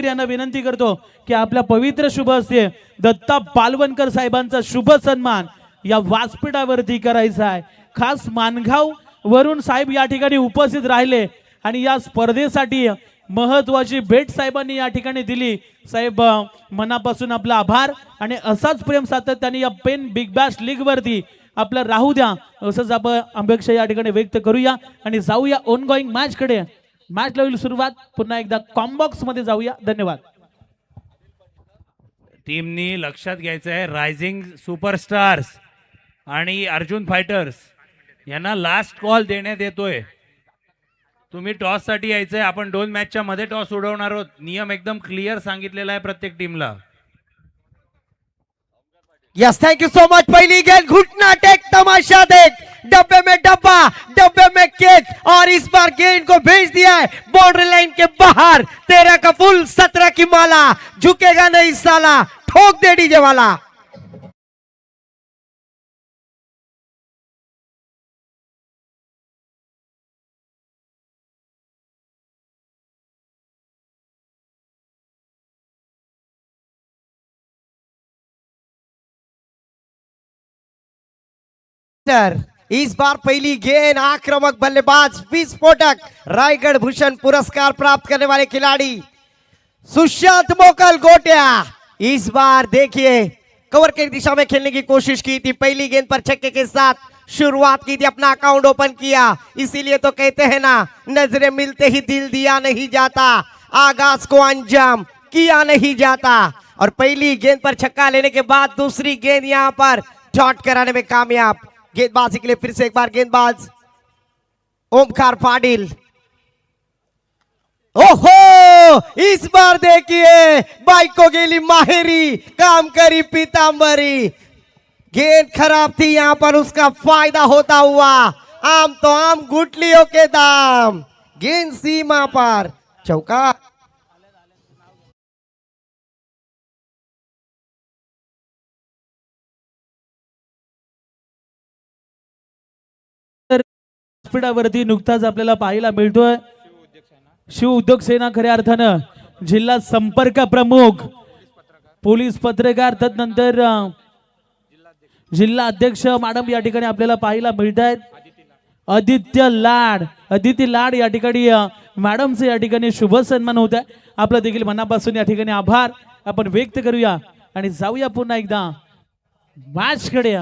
यांना विनंती करतो की आपल्या पवित्र शुभ हस्ते दत्ता पालवणकर साहेबांचा शुभ सन्मान या व्यासपीठावरती करायचा आहे। खास मानगाव वरून साहेब या ठिकाणी उपस्थित राहिले आणि या स्पर्धेसाठी महत्त्वाची भेट साहेबांनी या ठिकाणी दिली। साहेब मनापासून आपला आभार आणि असाच प्रेम सातत्याने या पेन बिग बॅश लीग वरती आपलं राहू द्या असंच आपण अपेक्षा या ठिकाणी व्यक्त करूया आणि जाऊया ऑन गोइंग मॅच कडे। मॅच ला होईल सुरुवात, पुन्हा एकदा कॉम्बॉक्स मध्ये जाऊया। धन्यवाद। टीमनी लक्षात घ्यायचं आहे रायझिंग सुपरस्टार्स आणि अर्जुन फायटर्स यांना लास्ट कॉल देण्यात येतोय। तुम्ही टॉस साठी यायचंय, आपण 2 मॅचच्या मध्ये टॉस उडवणार आहोत। नियम एकदम क्लिअर सांगितलेला आहे प्रत्येक टीमला। Yes thank you so much. पहली गेंद घुटना टेक तमाशा देख, डब्बे में डब्बा डब्बे में केक और इस बार गेंद को भेज दिया है बाउंड्री लाइन के बाहर। 13 का फुल 17 की माला, झुकेगा नहीं साला, ठोक दे डीजे वाला। इस बार पहली गेंद आक्रामक बल्लेबाज विस्फोटक रायगढ़ भूषण पुरस्कार प्राप्त करने वाले खिलाड़ी सुशांत मोकल गोटिया। इस बार देखिए कवर की दिशा में खेलने की कोशिश की थी, पहली गेंद पर छक्के के साथ शुरुआत की थी, अपना अकाउंट ओपन किया। इसीलिए तो कहते हैं ना, नजरें मिलते ही दिल दिया नहीं जाता, आगाज को अंजाम किया नहीं जाता। और पहली गेंद पर छक्का लेने के बाद दूसरी गेंद यहां पर डॉट कराने में कामयाब। गेंदबाजी के लिए फिर से एक बार गेंदबाज ओमकार पाटिल। ओहो, इस बार देखिए बाइक को गेली माहेरी, काम करी पीतांबरी। गेंद खराब थी, यहां पर उसका फायदा होता हुआ आम तो आम गुटलियों के दाम। गेंद सीमा पर चौका। व्यासपीठावरती नुकताच आपल्याला पाहायला मिळतोय शिव उद्योग सेना, खऱ्या अर्थानं जिल्हा संपर्क प्रमुख, पोलीस पत्रकार, तदनंतर जिल्हा अध्यक्ष मॅडम या ठिकाणी आपल्याला पाहायला मिळत आहेत। अदिती लाड या ठिकाणी मॅडमचे या ठिकाणी शुभ सन्मान होत आहे। आपलं देखील मनापासून या ठिकाणी आभार आपण व्यक्त करूया आणि जाऊया पुन्हा एकदा मॅच कडे।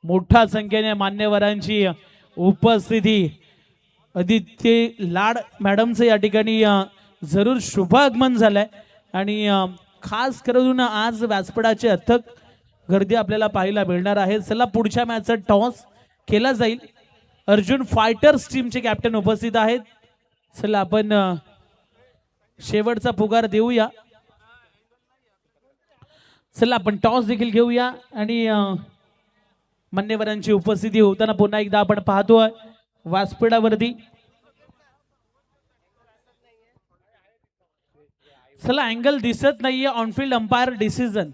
मोठ्या संख्येने मान्यवरांची उपस्थिती, आदित्य लाड मॅडमचं या ठिकाणी जरूर शुभ आगमन झालंय आणि खास करून आज व्यासपीठाचे अथक गर्दी आपल्याला पाहायला मिळणार आहे। चला पुढच्या मॅचचा टॉस केला जाईल। अर्जुन फायटर्स टीमचे कॅप्टन उपस्थित आहेत। चला आपण शेवटचा पुकार देऊया। चला आपण टॉस देखील घेऊया आणि मान्यवरांची उपस्थिती होताना पुन्हा एकदा आपण पाहतोय व्यासपीठावरती। चला अँगल दिसत नाहीये, ऑनफील्ड अंपायर डिसीजन।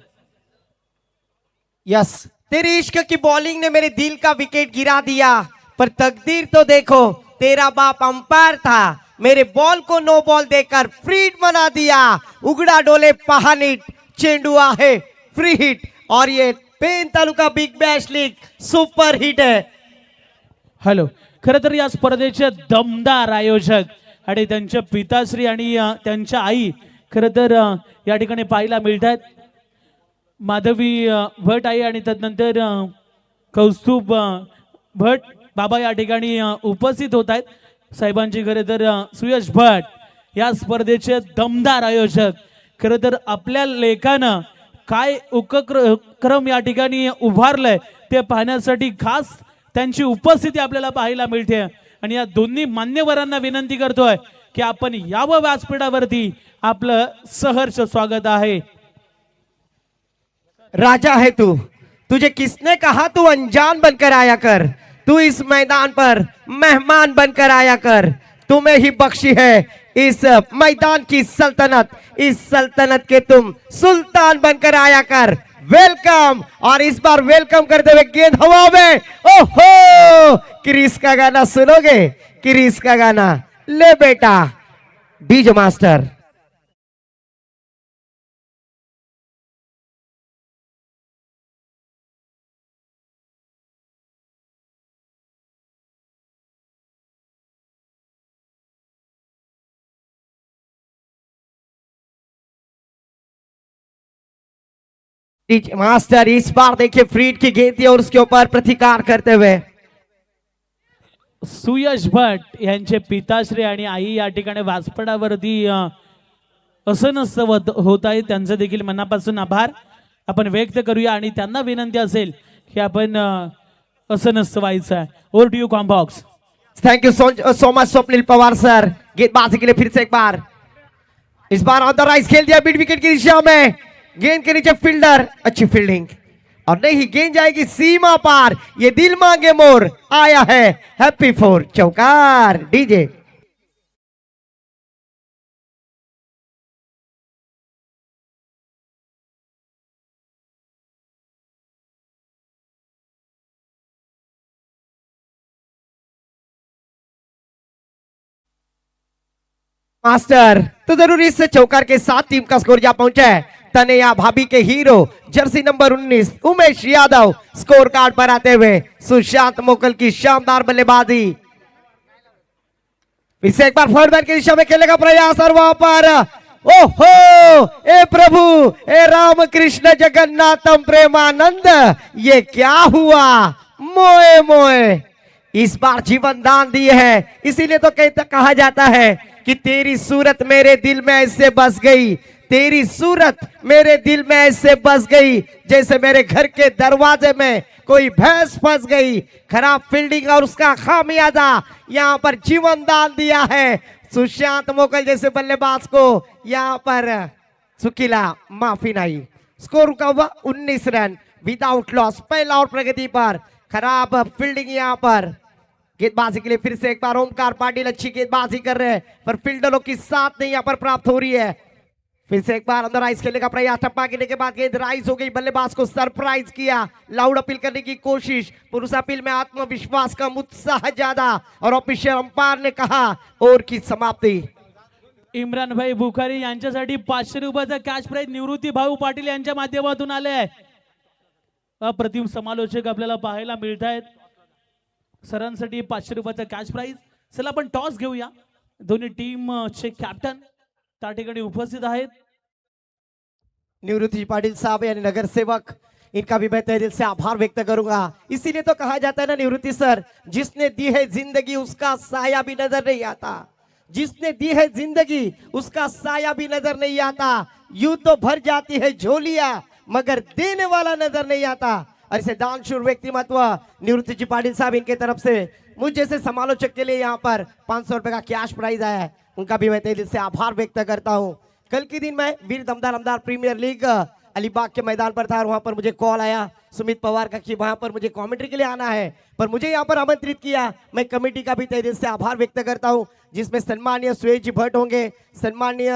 यस, तेरी इश्क की बॉलिंग ने मेरे दिल का विकेट गिरा दिया, पर तकदीर तो देखो, तेरा बाप अंपायर था, मेरे बॉल को नो बॉल देकर फ्री हिट बना दिया। उगड़ा डोले पहानीट, चेंडू आहे फ्री हिट और ये Pen taluka big bash league super hit है। हॅलो, खरं तर या स्पर्धेचे दमदार आयोजक आणि त्यांचे पिताश्री आणि त्यांच्या आई खरं तर या ठिकाणी पाहायला मिळतात। माधवी भट आई आणि तदनंतर कौस्तुभ भट बाबा या ठिकाणी उपस्थित होत आहेत। साहेबांची खरं तर सुयश भट या स्पर्धेचे दमदार आयोजक। खरं तर आपल्या लेखानं काय उपक्रम या ठिकाणी उभारलंय ते पाहण्यासाठी खास त्यांची उपस्थिती आपल्याला पाहायला मिळते आणि या दोन्ही मान्यवरांना विनंती करतोय की आपण यावं व्यासपीठावरती, आपलं सहर्ष स्वागत आहे। राजा है तू, तुझे किसने कहा तू अनजान बनकर आया कर, तू इस मैदान पर मेहमान बनकर आया कर। तुम्हें ही बख्शी है इस मैदान की सल्तनत, इस सल्तनत के तुम सुल्तान बनकर आया कर। वेलकम। और इस बार वेलकम करते हुए गेंद हवा में। ओहो, क्रिस का गाना सुनोगे? क्रिस का गाना ले बेटा डीजे मास्टर। मास्टर इस बार देखिए फ्रीड की गेंद थी और उसके ऊपर प्रतिकार करते हुए सुयश भट यांचे पिताश्री आणि आई या ठिकाणी व्यासपीठावरती असं नसतं होत आहे. त्यांचं देखील मनापासून आभार आपण व्यक्त करूया आणि त्यांना विनंती असेल की आपण असं नसतं व्हायचं आहे. Over to you com box. Thank you so much Swapnil Pawar sir. गेंदबाजी के लिए फिर से एक बार, इस बार ऑन द राइज खेल दिया मिड विकेट की दिशा में, गेंद के नीचे फील्डर, अच्छी फील्डिंग और नहीं गेंद जाएगी सीमा पार. ये दिल मांगे मोर आया है हैप्पी फोर चौकार. डीजे मास्टर तो जरूर इस चौकार के साथ टीम का स्कोर जा पहुंचा है. तनया भाभी के hero jersey number 19 Umesh Yadav scorecard पर आते हुए सुशांत मोकल की शानदार बल्लेबाजी. फिर से एक बार फॉरवर्ड बैट की दिशा में खेलने का प्रयास और वहां पर ओहो ए प्रभु ए राम कृष्ण जगन्नाथम प्रेमानंद, ये क्या हुआ. मोए मोए इस बार जीवन दान दिए है, इसीलिए तो कहा जाता है कि तेरी सूरत मेरे दिल में ऐसे बस गई, तेरी सूरत मेरे दिल में ऐसे बस गई जैसे मेरे घर के दरवाजे में कोई भैंस फंस गई. खराब फील्डिंग और उसका खामियाजा यहाँ पर जीवन दान दिया है. सुशांत मोकल जैसे बल्लेबाज को यहाँ पर सुकीला माफी नहीं. स्कोर रुका हुआ 19 रन विदाउट लॉस. पहला और प्रगति पर. खराब फील्डिंग यहाँ पर. गेंदबाजी के लिए फिर से एक बार ओमकार पाटिल अच्छी गेंदबाजी कर रहे हैं पर फील्डरों की साथ नहीं यहाँ पर प्राप्त हो रही है. फिर से एक बार अंदर राइज खेलने का प्रयास, टप्पा गिरने के बाद गेंद राइज हो गई. बल्लेबाज को सरप्राइज किया, लाउड अपील करने की कोशिश. पुरुष अपील में आत्मविश्वास का उत्साह ज्यादा और ऑफिशियल अंपायर ने कहा ओव्हर की समाप्ती. इम्रान भाई बुखारी यांच्यासाठी 500 रुपयाचा कॅश प्राइज निवृत्ती भाऊ पाटील यांच्या माध्यमातून आले आहे. अप्रतिम समालोचक आपल्याला पाहायला मिळत आहेत. सरांसाठी 500 रुपयाचा कॅश प्राइज. चला आपण टॉस घेऊया. दोन्ही टीम चे कॅप्टन त्या ठिकाणी उपस्थित आहेत. निवृत्ति पाटिल साहब यानी नगर सेवक, इनका भी मैं तहे दिल से आभार व्यक्त करूंगा. इसीलिए तो कहा जाता है ना निवृत्ति सर, जिसने दी है जिंदगी उसका साया भी नजर नहीं आता. जिसने दी है जिंदगी उसका साया भी नजर नहीं आता. यूं तो भर जाती है झोलियां मगर देने वाला नजर नहीं आता. ऐसे दानशूर व्यक्तिमत्व निवृत्ति जी पाटिल साहब, इनके तरफ से मुझ जैसे समालोचक के लिए यहाँ पर 500 रुपए का कैश प्राइज आया है. उनका भी मैं तहे दिल से आभार व्यक्त करता हूँ. कल के दिन मैं वीर दमदार अमदार प्रीमियर लीग अलीबाग के मैदान पर था और वहां पर मुझे कॉल आया सुमित पवार का कि वहां पर मुझे कमेंट्री के लिए आना है, पर मुझे यहाँ पर आमंत्रित किया. मैं कमेटी का भी तहे दिल से आभार व्यक्त करता हूँ, जिसमें सम्मानीय सुरेश जी भट्ट होंगे, सम्मानीय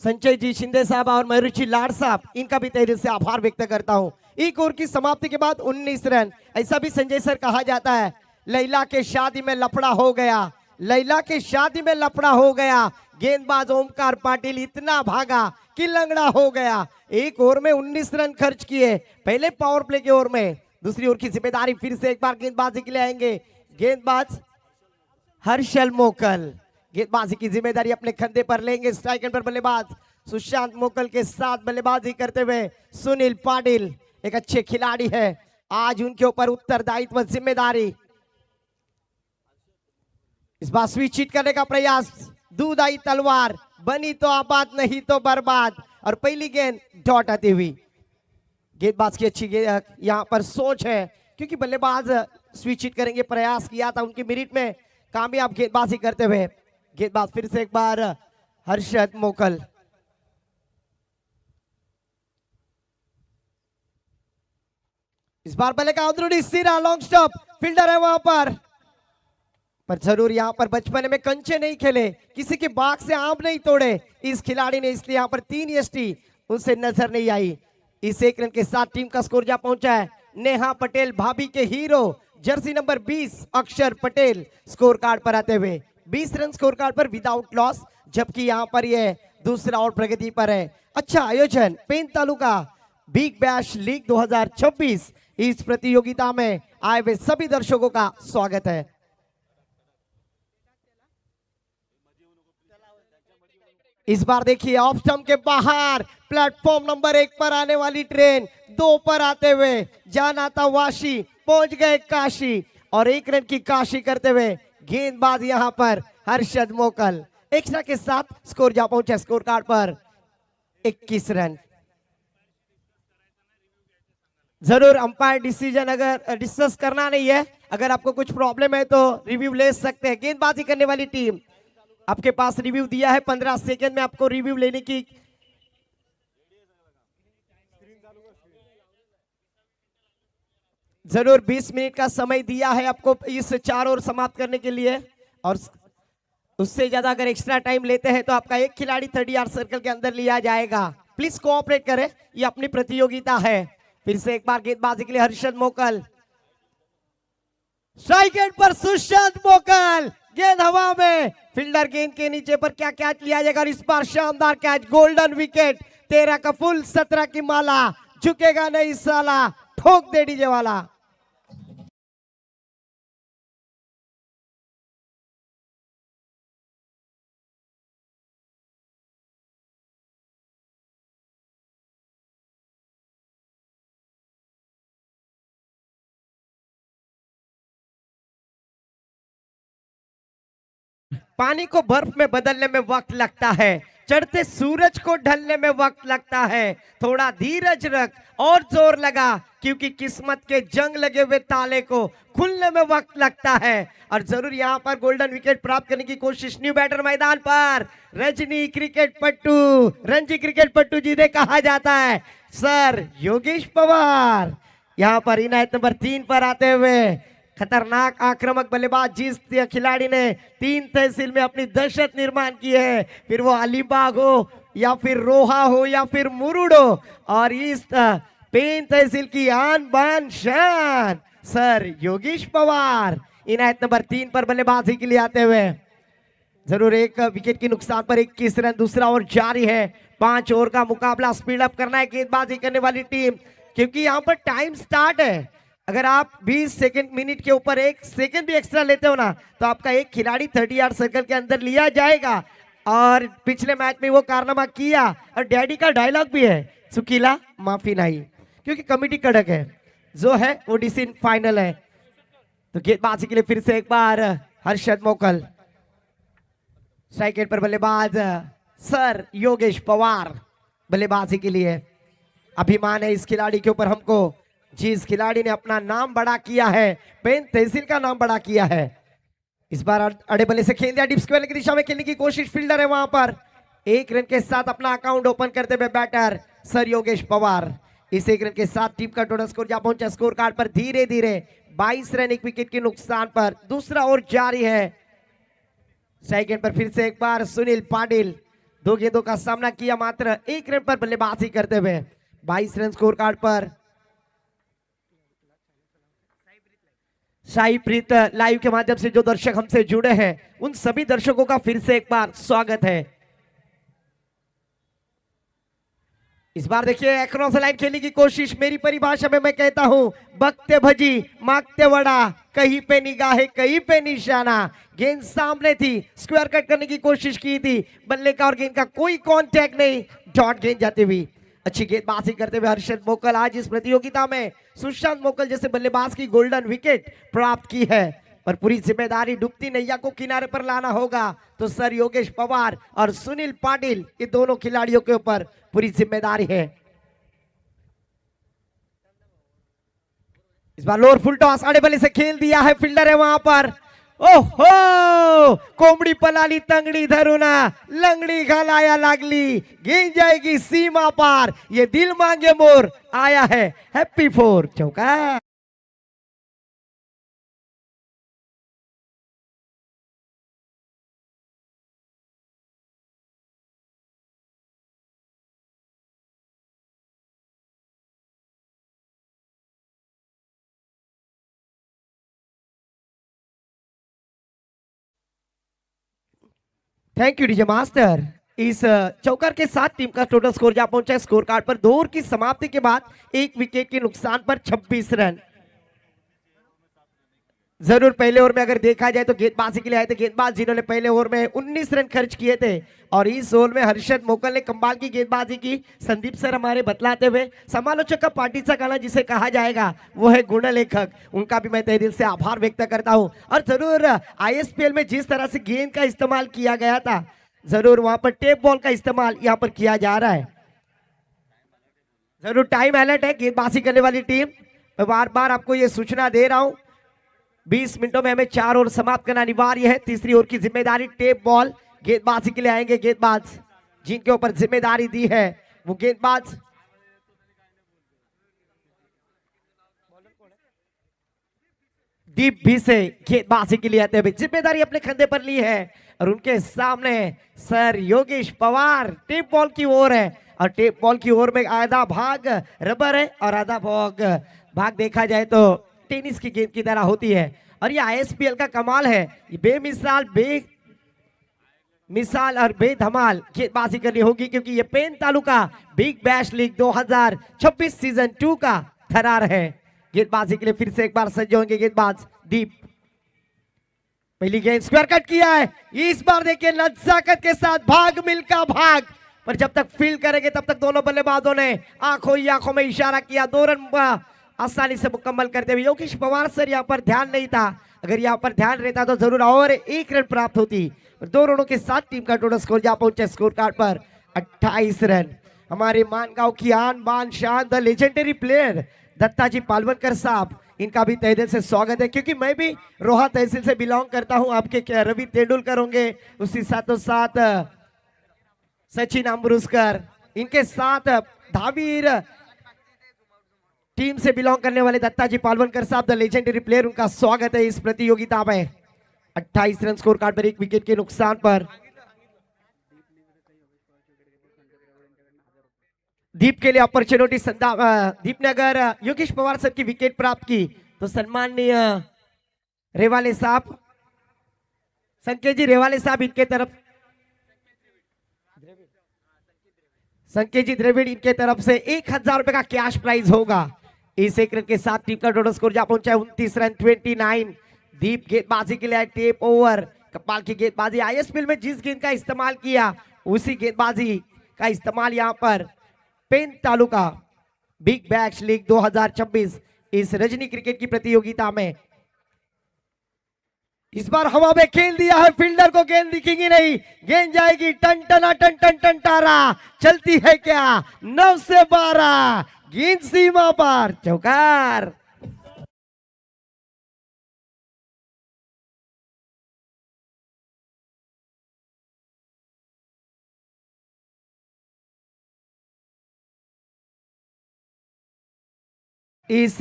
संजय जी शिंदे साहब और मयूर जी लाड साहब, इनका भी तहे दिल से आभार व्यक्त करता हूं. एक ओवर की समाप्ति के बाद 19 रन. ऐसा भी संजय सर कहा जाता है, लैला के शादी में लफड़ा हो गया, लैला के शादी में लफड़ा हो गया. गेंदबाज ओमकार पाटिल इतना भागा कि लंगड़ा हो गया. एक ओवर में 19 रन खर्च किए पहले पावर प्ले के ओवर में. दूसरी ओवर की जिम्मेदारी फिर से एक बार गेंदबाजी के लिए आएंगे गेंदबाज हर्षल मोकल. गेंदबाजी की जिम्मेदारी अपने कंधे पर लेंगे. स्ट्राइक पर बल्लेबाज सुशांत मोकल के साथ बल्लेबाजी करते हुए सुनील पाटिल एक अच्छे खिलाड़ी है. आज उनके ऊपर उत्तरदायित्व जिम्मेदारी. इस बार स्विच हिट करने का प्रयास. दूध आई तलवार, बनी तो आबाद नहीं तो बर्बाद. और पहली गेंद डॉट आती हुई. गेंदबाज की अच्छी यहाँ पर सोच है, क्योंकि बल्लेबाज स्विच हिट करेंगे प्रयास किया था उनकी मिनट में कामयाब गेंदबाजी करते हुए. गेंदबाज फिर से एक बार हर्षद मोकल. इस बार बल्ले का अंदरूनी सिरा लॉन्ग स्टॉप. फील्डर है वहां पर जरूर यहाँ पर बचपन में कंचे नहीं खेले, किसी के बाग से आम नहीं तोड़े इस खिलाड़ी ने, इसलिए यहाँ पर 3 एसटी उनसे नजर नहीं आई. इस 1 रन के साथ टीम का स्कोर जा पहुंचा है. नेहा पटेल भाभी के हीरो जर्सी नंबर 20 अक्षर पटेल स्कोर कार्ड पर आते हुए 20 रन स्कोर कार्ड पर विदाउट लॉस. जबकि यहाँ पर यह दूसरा और प्रगति पर है. अच्छा आयोजन pen taluka big bash league 2026. इस प्रतियोगिता में आए हुए सभी दर्शकों का स्वागत है. इस बार देखिए ऑफ स्टंप के बाहर प्लेटफॉर्म नंबर 1 पर आने वाली ट्रेन 2 पर आते हुए जाना था वाशी, पहुंच गए काशी और 1 रन की काशी करते हुए गेंदबाज यहां पर हर्षद मोकल एक्स्ट्रा के साथ स्कोर जा पहुंचे स्कोर कार्ड पर 21 रन। जरूर अंपायर डिसीजन अगर डिस्कस करना नहीं है, अगर आपको कुछ प्रॉब्लम है तो रिव्यू ले सकते हैं। गेंदबाजी करने वाली टीम आपके पास रिव्यू दिया है, 15 सेकंड में आपको रिव्यू लेने की जरूर 20 मिनट का समय दिया है आपको इस 4 ओवर समाप्त करने के लिए और उससे ज्यादा अगर एक्स्ट्रा टाइम लेते हैं तो आपका एक खिलाड़ी 30 यार्ड सर्कल के अंदर लिया जाएगा। प्लीज कोऑपरेट करें, ये अपनी प्रतियोगिता है। फिर से एक बार गेंदबाजी के लिए हर्षद मोकल, स्ट्राइक एंड पर सुशांत मोकल, गेंद हवा में, फील्डर गेंद के नीचे पर क्या कैच लिया जाएगा और इस बार शानदार कैच, गोल्डन विकेट, 13 का फुल 17 की माला, झुकेगा नहीं साला, ठोक दे डीजे वाला। पानी को बर्फ में बदलने में वक्त लगता है, चढ़ते सूरज को ढलने में वक्त लगता है, थोड़ा धीरज रख और जोर लगा क्योंकि किस्मत के जंग लगे हुए ताले को खुलने में वक्त लगता है। और जरूर यहां पर गोल्डन विकेट प्राप्त करने की कोशिश, न्यू बैटर मैदान पर रजनी क्रिकेट पट्टू, रणजी क्रिकेट पट्टू जिन्हें कहा जाता है सर योगेश पवार, यहां पर इनायत नंबर 3 पर आते हुए खतरनाक आक्रामक बल्लेबाज जिस खिलाड़ी ने 3 तहसील में अपनी दहशत निर्माण की है, फिर वो अलीबाग हो या फिर रोहा हो या फिर मुरुड हो, और इस पेन तहसील की आन बान शान सर योगेश पवार इनायत नंबर 3 पर बल्लेबाजी के लिए आते हुए जरूर एक विकेट के नुकसान पर 21 रन। दूसरा ओवर जारी है, 5 ओवर का मुकाबला, स्पीड अप करना है गेंदबाजी करने वाली टीम क्योंकि यहां पर टाइम स्टार्ट है। अगर आप 20 सेकंड मिनट के ऊपर 1 सेकंड भी एक्स्ट्रा लेते हो ना तो आपका एक खिलाड़ी 30 यार्ड सर्कल के अंदर लिया जाएगा। और पिछले मैच में वो कारनामा किया और डैडी का डायलॉग भी है, सुकीला माफी नहीं, क्योंकि कमिटी कड़क है, जो है वो डिसीजन फाइनल है। तो गेंदबाजी के लिए फिर से एक बार हर्षद मोकल, स्ट्राइक एंड पर बल्लेबाज सर योगेश पवार बल्लेबाजी के लिए। अभिमान है इस खिलाड़ी के ऊपर हमको, जिस खिलाड़ी ने अपना नाम बड़ा किया है, पेन तहसील का नाम बड़ा किया है। इस बार अड़े बल्ले से खेल दिया, डीप स्क्वायर की दिशा में खेलने की कोशिश, फील्डर है वहां पर, 1 रन के साथ अपना अकाउंट ओपन करते हुए बैटर सर योगेश पवार। इस 1 रन के साथ टीम का टोटल स्कोर जा पहुंचा स्कोर कार्ड पर धीरे धीरे 22 रन 1 विकेट के नुकसान पर। दूसरा ओवर जारी है, सेकंड पर फिर से एक बार सुनील पाटिल, 2 गेंदों का सामना किया, मात्र 1 रन पर बल्लेबाजी करते हुए 22 रन स्कोर कार्ड पर। शाही प्रीत लाइव के माध्यम से जो दर्शक हमसे जुड़े हैं उन सभी दर्शकों का फिर से एक बार स्वागत है। इस बार देखिए अक्रॉस लाइन खेलने की कोशिश, मेरी परिभाषा में मैं कहता हूं बकते भजी मांगते वड़ा, कहीं पे निगाहें कहीं पे निशाना। गेंद सामने थी, स्क्वायर कट करने की कोशिश की थी, बल्ले का और गेंद का कोई कांटेक्ट नहीं, डॉट गेंद जाती हुई। अच्छी गेंदबाजी करते हुए हर्षद मोकल आज इस प्रतियोगिता में सुशांत मोकल जैसे बल्लेबाज की गोल्डन विकेट प्राप्त की है, पर पूरी जिम्मेदारी डूबती नैया को किनारे पर लाना होगा। तो सर योगेश पवार और सुनील पाटिल, ये दोनों खिलाड़ियों के ऊपर पूरी जिम्मेदारी है। इस बार लोअर फुल टॉस आड़े बल्ले से खेल दिया है, फील्डर है वहां पर, ओहो कोंबडी पलाली तंगडी धरूना लंगडी घालाया लागली, गेंद जाएगी सीमा पार, ये दिल मांगे मोर आया है हैप्पी 4 चौका। Thank you DJ master. इस चौकर के साथ टीम का टोटल स्कोर जा पहुंचा है स्कोर कार्ड पर 2 ओवर की समाप्ति के बाद 1 विकेट के नुकसान पर 26 रन। जरूर पहले ओवर में अगर देखा जाए तो गेंदबाजी के लिए आए थे गेंदबाज जिन्होंने पहले ओवर में 19 रन खर्च किए थे और इस ओवर में हर्षद मोकल ने कमाल की गेंदबाजी की। संदीप सर हमारे बतलाते हुए समालोचक का पार्टीचा गाना जिसे कहा जाएगा वो है गुण लेखक, उनका भी मैं तहे दिल से आभार व्यक्त करता हूं। और जरूर आईएसपीएल में जिस तरह से गेंद का इस्तेमाल किया गया था, जरूर वहां पर टेप बॉल का इस्तेमाल यहां पर किया जा रहा है। जरूर टाइम अलर्ट है गेंदबाजी करने वाली टीम। मैं बार बार आपको ये सूचना दे रहा हूं, 20 मिनटों में हमें 4 ओवर समाप्त करना अनिवार्य है। तीसरी ओवर की जिम्मेदारी टेप बॉल गेंदबाजी के लिए आएंगे गेंदबाज जिनके ऊपर जिम्मेदारी दी है वो गेंदबाज दीप भी से गेंदबाजी के लिए आते हुए जिम्मेदारी अपने कंधे पर ली है और उनके सामने sir Yogesh Pawar tape ball की ओर है और टेप बॉल की ओर में आधा भाग रबर है और आधा भाग देखा जाए तो टेनिस की गेंद की तरह होती है। और ये आईएसपीएल का कमाल है, ये बेमिसाल और बेधमाल गेंदबाजी करनी होगी क्योंकि ये Pen taluka big bash league 2026 season 2 का थरार है। गेंदबाजी के लिए फिर से एक बार सज्ज होंगे गेंदबाज दीप। पहली गेंद स्क्वायर कट किया है, इस बार देखिए नजाकत के साथ भाग मिल्खा भाग, पर जब तक फील्ड करेंगे तब तक दोनों बल्लेबाजों ने आंखों ही आंखों में इशारा किया। 2 रन आसानी से मुकम्मल करते हुए योगेश पवार सर यहाँ पर ध्यान नहीं था, अगर यहाँ पर ध्यान रहता तो जरूर और 1 रन प्राप्त होती। 2 रनों के साथ टीम का टोटल स्कोर जा पहुंचे स्कोर कार्ड पर 28 रन। हमारे मानगांव की आन बान शान द लेजेंडरी प्लेयर दत्ताजी पालवनकर साहब, इनका भी तहे दिल से स्वागत है क्योंकि मैं भी रोहा तहसील से बिलोंग करता हूं। आपके रवि तेंदुलकर होंगे, उसी साथों साथ सचिन अम्ब्रुस्कर, इनके साथ धावीर टीम से बिलोंग करने वाले दत्ताजी पालवनकर साहब द लेजेंडरी प्लेयर, उनका स्वागत है इस प्रतियोगिता में। 28 रन स्कोर कार्ड पर 1 विकेट के नुकसान पर दीप के लिए अपॉर्चुनिटी दीप ने अगर योगेश पवार सर की विकेट प्राप्त की तो सम्माननीय रेवाले साहब, संकेत जी रेवाले साहब इनके तरफ, संकेत जी द्रविड़ इनके तरफ से 1000 रुपए का कैश प्राइज होगा। इस 1 रन के साथ टीम का टोटल स्कोर जा पहुंचा है 29 रन 29। दीप गेंदबाजी के लिए टेप ओवर, कपाल की गेंदबाजी। आईएसपीएल में जिस गेंद का इस्तेमाल किया उसी गेंदबाजी का इस्तेमाल यहां पर pen taluka big bash league 2026 इस रजनी क्रिकेट की प्रतियोगिता में। इस बार हवा में खेल दिया है, फील्डर को गेंद दिखेगी नहीं, गेंद जाएगी टन टना टन टन टन टारा, चलती है क्या 9 से 12, गेंद सीमा पर चौकार। इस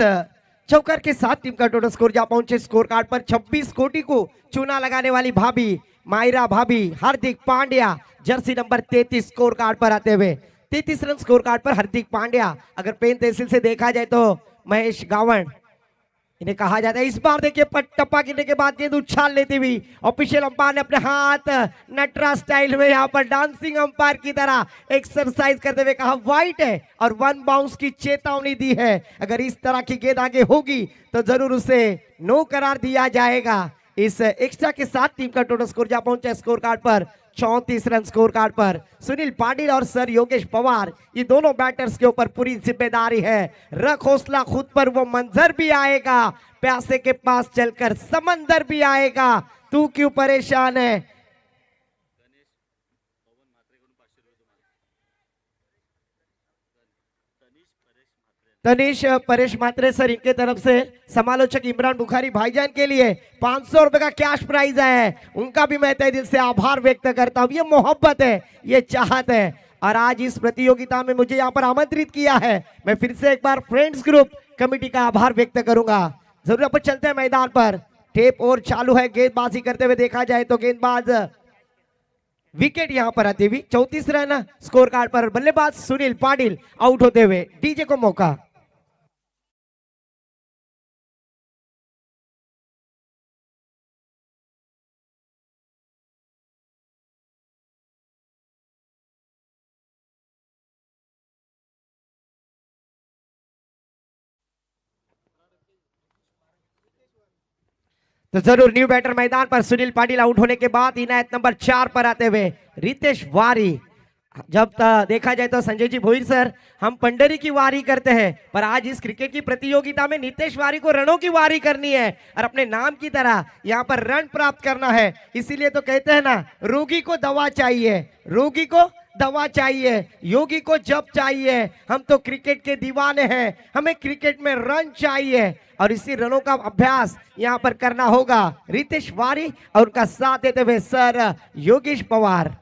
चौकर के साथ टीम का टोटल स्कोर जा पहुंचे स्कोर कार्ड पर 26 कोटि को चूना लगाने वाली भाभी मायरा भाभी Hardik Pandya jersey number 33 scorecard पर आते हुए 33 रन स्कोर कार्ड पर हार्दिक पांड्या। अगर पेन तहसील से देखा जाए तो महेश गावण इन्हें कहा जाता है। इस बार देखिए टप्पा गिरने के बाद गेंद उछाल लेती हुई ऑफिशियल अंपायर ने अपने हाथ नटरा स्टाइल में यहाँ पर डांसिंग अंपायर की तरह एक्सरसाइज करते हुए कहा वाइट है और 1 बाउंस की चेतावनी दी है। अगर इस तरह की गेंद आगे होगी तो जरूर उसे नो करार दिया जाएगा। इस एक्स्ट्रा के साथ टीम का टोटल स्कोर जा पहुंचा स्कोर कार्ड पर 34 रन स्कोर कार्ड पर। सुनील पाटिल और सर योगेश पवार ये दोनों बैटर्स के ऊपर पूरी जिम्मेदारी है। रख हौसला खुद पर, वो मंजर भी आएगा, प्यासे के पास चलकर समंदर भी आएगा, तू क्यों परेशान है। तनीश परेश मात्रे सर इनके तरफ से समालोचक इमरान बुखारी भाईजान के लिए 500 रुपए का कैश प्राइज है, उनका भी मैं तहे दिल से आभार व्यक्त करता हूं। ये मोहब्बत है, ये चाहत है और आज इस प्रतियोगिता में मुझे यहाँ पर आमंत्रित किया है। मैं फिर से एक बार फ्रेंड्स ग्रुप कमेटी का आभार व्यक्त करूंगा। जरूर अपन चलते हैं मैदान पर, टेप और चालू है, गेंदबाजी करते हुए देखा जाए तो गेंदबाज विकेट यहां पर आती हुई 34 रन स्कोर कार्ड पर। बल्लेबाज सुनील पाटिल आउट होते हुए डीजे को मौका। तो जरूर न्यू बैटर मैदान पर सुनील पाटिल आउट होने के बाद इनायत नंबर 4 पर आते हुए रितेश वारी। जब देखा जाए तो संजय जी भोईर सर, हम पंडरी की वारी करते हैं, पर आज इस क्रिकेट की प्रतियोगिता में नितेश वारी को रनों की वारी करनी है और अपने नाम की तरह यहाँ पर रन प्राप्त करना है। इसीलिए तो कहते हैं ना, रोगी को दवा चाहिए, रोगी को दवा चाहिए, योगी को जब चाहिए। हम तो क्रिकेट के दीवाने हैं, हमें क्रिकेट में रन चाहिए और इसी रनों का अभ्यास यहाँ पर करना होगा। रितेश वारी और उनका साथ देते हुए सर योगेश पवार।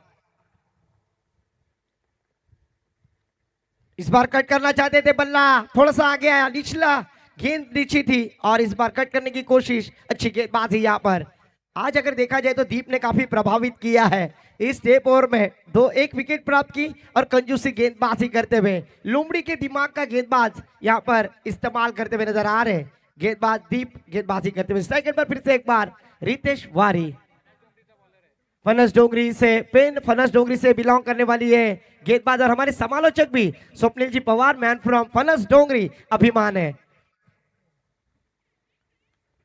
इस बार कट करना चाहते थे, बल्ला थोड़ा सा आगे आया, निचला गेंद नीची थी और इस बार कट करने की कोशिश, अच्छी गेंदबाजी यहाँ पर। आज अगर देखा जाए तो दीप ने काफी प्रभावित किया है इस टेप ओवर में, एक विकेट प्राप्त की और कंजूसी गेंदबाजी करते हुए लुमड़ी के दिमाग का गेंदबाज यहाँ पर इस्तेमाल करते हुए नजर आ रहे। गेंदबाज दीप गेंदबाजी करते हुए स्ट्राइक पर फिर से एक बार रितेश वारी। फनस डोंगरी से बिलोंग करने वाली है गेंदबाज और हमारे समालोचक भी स्वप्निल जी पवार, मैन फ्रॉम फनस डोंगरी, अभिमान है।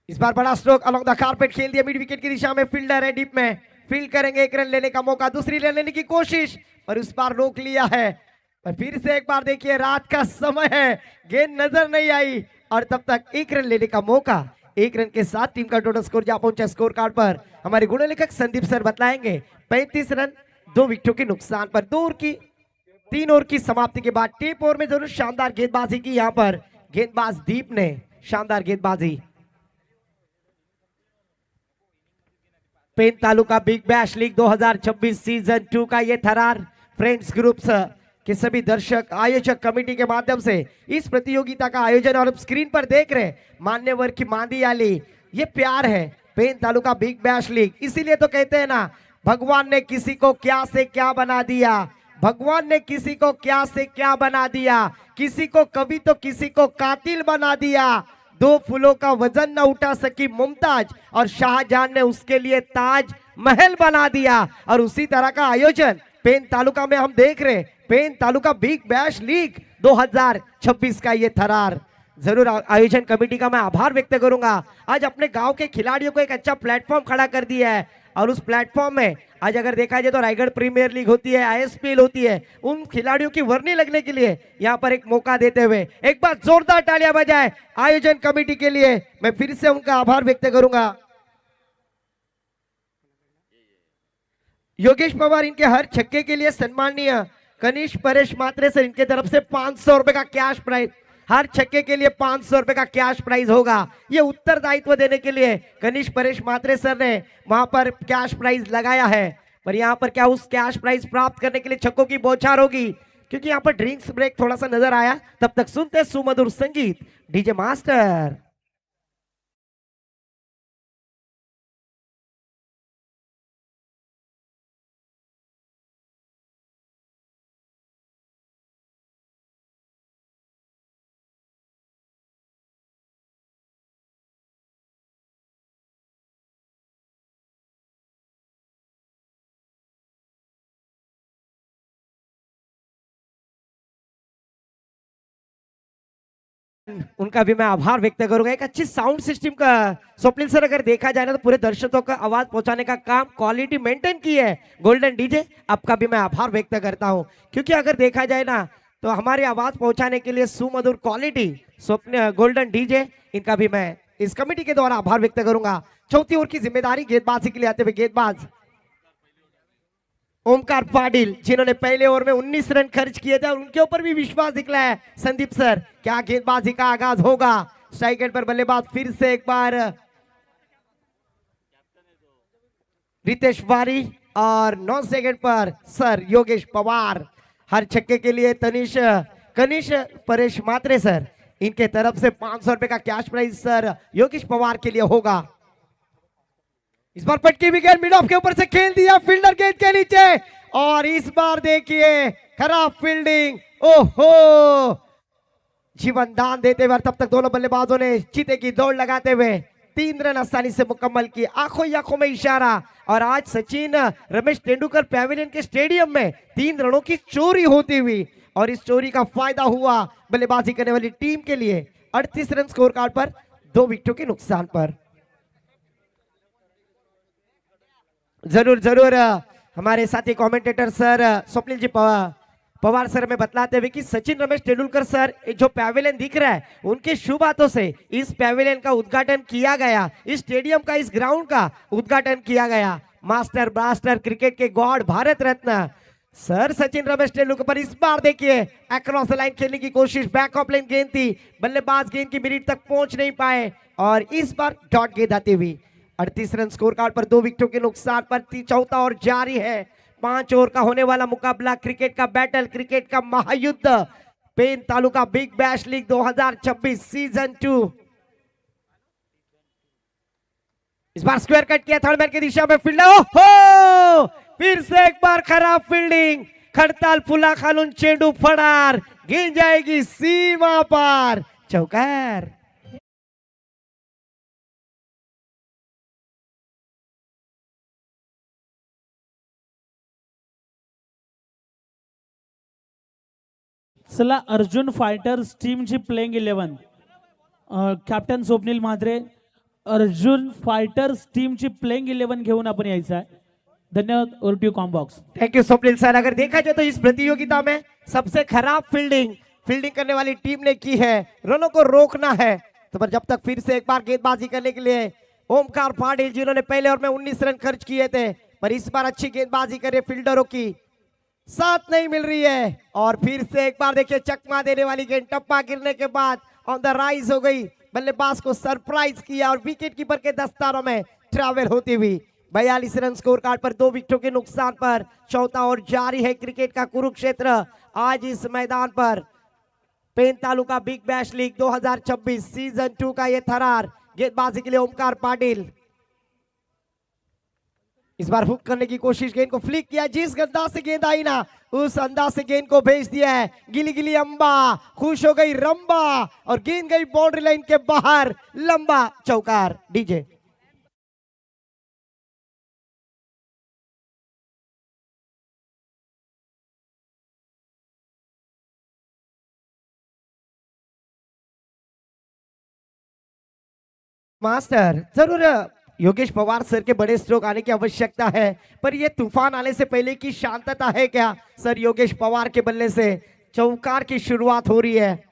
इस बार बड़ा स्ट्रोक अलॉन्ग द कारपेट खेल दिया मिड विकेट की दिशा में, फील्डर है डीप में, फील्ड करेंगे, एक रन लेने का मौका, दूसरी रन लेने की कोशिश पर उस बार रोक लिया है। और फिर से एक बार देखिए, रात का समय है, गेंद नजर नहीं आई और तब तक एक रन लेने का मौका। एक रन के साथ टीम का टोटल स्कोर जा पहुंचा स्कोर कार्ड पर, हमारे गुण लेखक संदीप सर बतलाएंगे 35 रन 2 विकेटों के नुकसान पर। 3 ओवर की समाप्ति के बाद टेप ओवर में जरूर शानदार गेंदबाजी की यहाँ पर गेंदबाज दीप ने, शानदार गेंदबाजी। Pen taluka big bash league 2026 season 2 का ये थरार फ्रेंड्स ग्रुप्स के सभी दर्शक आयोजक कमेटी के माध्यम से इस प्रतियोगिता का आयोजन और स्क्रीन पर देख रहे मान्यवर की मांदी आली, ये प्यार है pen taluka big bash league. इसीलिए तो कहते हैं ना, भगवान ने किसी को क्या से क्या बना दिया, भगवान ने किसी को क्या से क्या बना दिया, किसी को कवि तो किसी को कातिल बना दिया। 2 फूलों का वजन न उठा सकी मुमताज और शाहजहां ने उसके लिए ताज महल बना दिया। और उसी तरह का आयोजन पेन तालुका में हम देख रहे, pen taluka big bash league 2026 का ये थरार। जरूर आयोजन कमेटी का मैं आभार व्यक्त करूंगा, आज अपने गांव के खिलाड़ियों को एक अच्छा प्लेटफॉर्म खड़ा कर दिया है और उस प्लेटफॉर्म में आज अगर देखा जाए तो रायगढ़ प्रीमियर लीग होती है, आईएसपीएल होती है, उन खिलाड़ियों की वर्णी लगने के लिए यहाँ पर एक मौका देते हुए एक बार जोरदार तालियां बजाए आयोजन कमेटी के लिए, मैं फिर से उनका आभार व्यक्त करूंगा। योगेश पवार इनके हर छक्के के लिए सम्माननीय कनिष्ठ परेश मात्रे सर, इनके तरफ से 500 रुपए का कैश प्राइज, हर छक्के के लिए 500 रुपए का कैश प्राइज होगा। ये उत्तरदायित्व देने के लिए कनिष्ठ परेश मात्रे सर ने वहां पर कैश प्राइज लगाया है, पर यहाँ पर क्या उस कैश प्राइज प्राप्त करने के लिए छक्कों की बौछार होगी, क्योंकि यहाँ पर ड्रिंक्स ब्रेक थोड़ा सा नजर आया। तब तक सुनते सुमधुर संगीत डीजे मास्टर। उनका भी मैं आभार व्यक्त करूंगा। एक अच्छी साउंड सिस्टम का स्वप्निल सर अगर देखा जाए ना तो पूरे दर्शकों का आवाज पहुंचाने का काम क्वालिटी मेंटेन की है गोल्डन डीजे, आपका भी मैं आभार व्यक्त करता हूं, क्योंकि अगर देखा जाए ना तो हमारी आवाज पहुंचाने के लिए सुमधुर क्वालिटी स्वप्न गोल्डन डीजे, इनका भी मैं इस कमेटी के द्वारा आभार व्यक्त करूंगा। चौथी ओवर की जिम्मेदारी गेंदबाजी के लिए आते हुए गेंदबाज ओमकार पाटिल, जिन्होंने पहले ओवर में 19 रन खर्च किए थे और उनके ऊपर भी विश्वास दिखलाया है संदीप सर। क्या गेंदबाजी का आगाज होगा, स्ट्राइक एंड पर बल्लेबाज फिर से एक बार रितेश वारी और 9 सेकंड पर सर योगेश पवार। हर छक्के के लिए कनिष्ठ परेश मात्रे सर, इनके तरफ से 500 रुपए का cash prize sir Yogesh Pawar के लिए होगा। इस बार पटकी विकेट मिड ऑफ के ऊपर से खेल दिया फील्डर गेंद के नीचे और इस बार देखिए खराब फील्डिंग, ओहो, जीवन दान देते हुए। तब तक दोनों बल्लेबाजों ने चीते की दौड़ लगाते हुए 3 रन आसानी से मुकम्मल किए, आंखों ही आंखों में इशारा। और आज सचिन रमेश तेंदुलकर पैवेलियन के स्टेडियम में 3 रनों की चोरी होती हुई और इस चोरी का फायदा हुआ बल्लेबाजी करने वाली टीम के लिए। 38 रन स्कोर कार्ड पर 2 विकेटों के नुकसान पर। जरूर जरूर हमारे साथी कमेंटेटर सर स्वप्निल जी पवार सर में बतलाते हुए कि सचिन रमेश तेंदुलकर सर जो पैवेलियन दिख रहा है उनके शुभ हाथों से इस पैवेलियन का उद्घाटन किया गया, इस स्टेडियम का, इस ग्राउंड का उद्घाटन किया गया। मास्टर ब्लास्टर क्रिकेट के गॉड भारत रत्न सर सचिन रमेश तेंदुलकर पर इस बार देखिए अक्रॉस द लाइन खेलने की कोशिश, बैक ऑफ लाइन गेंद थी, बल्लेबाज गेंद की मिनट तक पहुंच नहीं पाए और इस बार डॉट गेंद आती हुई 38 रन स्कोर कार्ड पर 2 विकेटों के नुकसान पर चौथा ओवर जारी है। 5 ओवर का होने वाला मुकाबला, क्रिकेट का बैटल, क्रिकेट का महायुद्ध, Pen taluka big bash league 2026 season 2। इस बार स्क्वायर कट किया थर्ड मैन की दिशा में फील्डर, ओहो फिर से एक बार खराब फील्डिंग, खड़ताल फुला खालून चेंडू फडार, गेंद जाएगी सीमा पार, चौकार। चला अर्जुन फायटर्स टीमची playing 11 captain Swapnil Mhatre, Arjun fighters टीमची प्लेइंग 11 घेऊन आपण यायचं आहे। धन्यवाद। Over to com box. Thank you Swapnil sir. अगर देखा जाए तो इस प्रतियोगिता में सबसे खराब फील्डिंग करने वाली टीम ने की है, रनों को रोकना है। तो पर जब तक फिर से एक बार गेंदबाजी करने के लिए ओमकार पाटिल जिन्होंने पहले ओवर में 19 रन खर्च किए थे, पर इस बार अच्छी गेंदबाजी करे, फील्डरों की साथ नहीं मिल रही है और फिर से एक बार देखिए चकमा देने वाली गेंद, टप्पा गिरने के बाद ऑन द राइज हो गई, बल्लेबाज को सरप्राइज किया और विकेट कीपर के दस्तारों में ट्रैवल होती हुई 42 रन स्कोर कार्ड पर 2 विकेटों के नुकसान पर चौथा ओवर जारी है। क्रिकेट का कुरुक्षेत्र आज इस मैदान पर pen taluka big bash league 2026 season 2 का ये थरार। गेंदबाजी के लिए ओमकार पाटिल, इस बार हुक करने की कोशिश, गेंद को फ्लिक किया, जिस अंदाज से गेंद आई ना उस अंदाज से गेंद को भेज दिया है। गिली गिली अंबा, खुश हो गई रंबा और गेंद गई बाउंड्री लाइन के बाहर, लंबा चौकार। डीजे मास्टर, जरूर योगेश पवार सर के बड़े स्ट्रोक आने की आवश्यकता है, पर यह तूफान आने से पहले की शांतता है क्या? सर योगेश पवार के बल्ले से चौकार की शुरुआत हो रही है।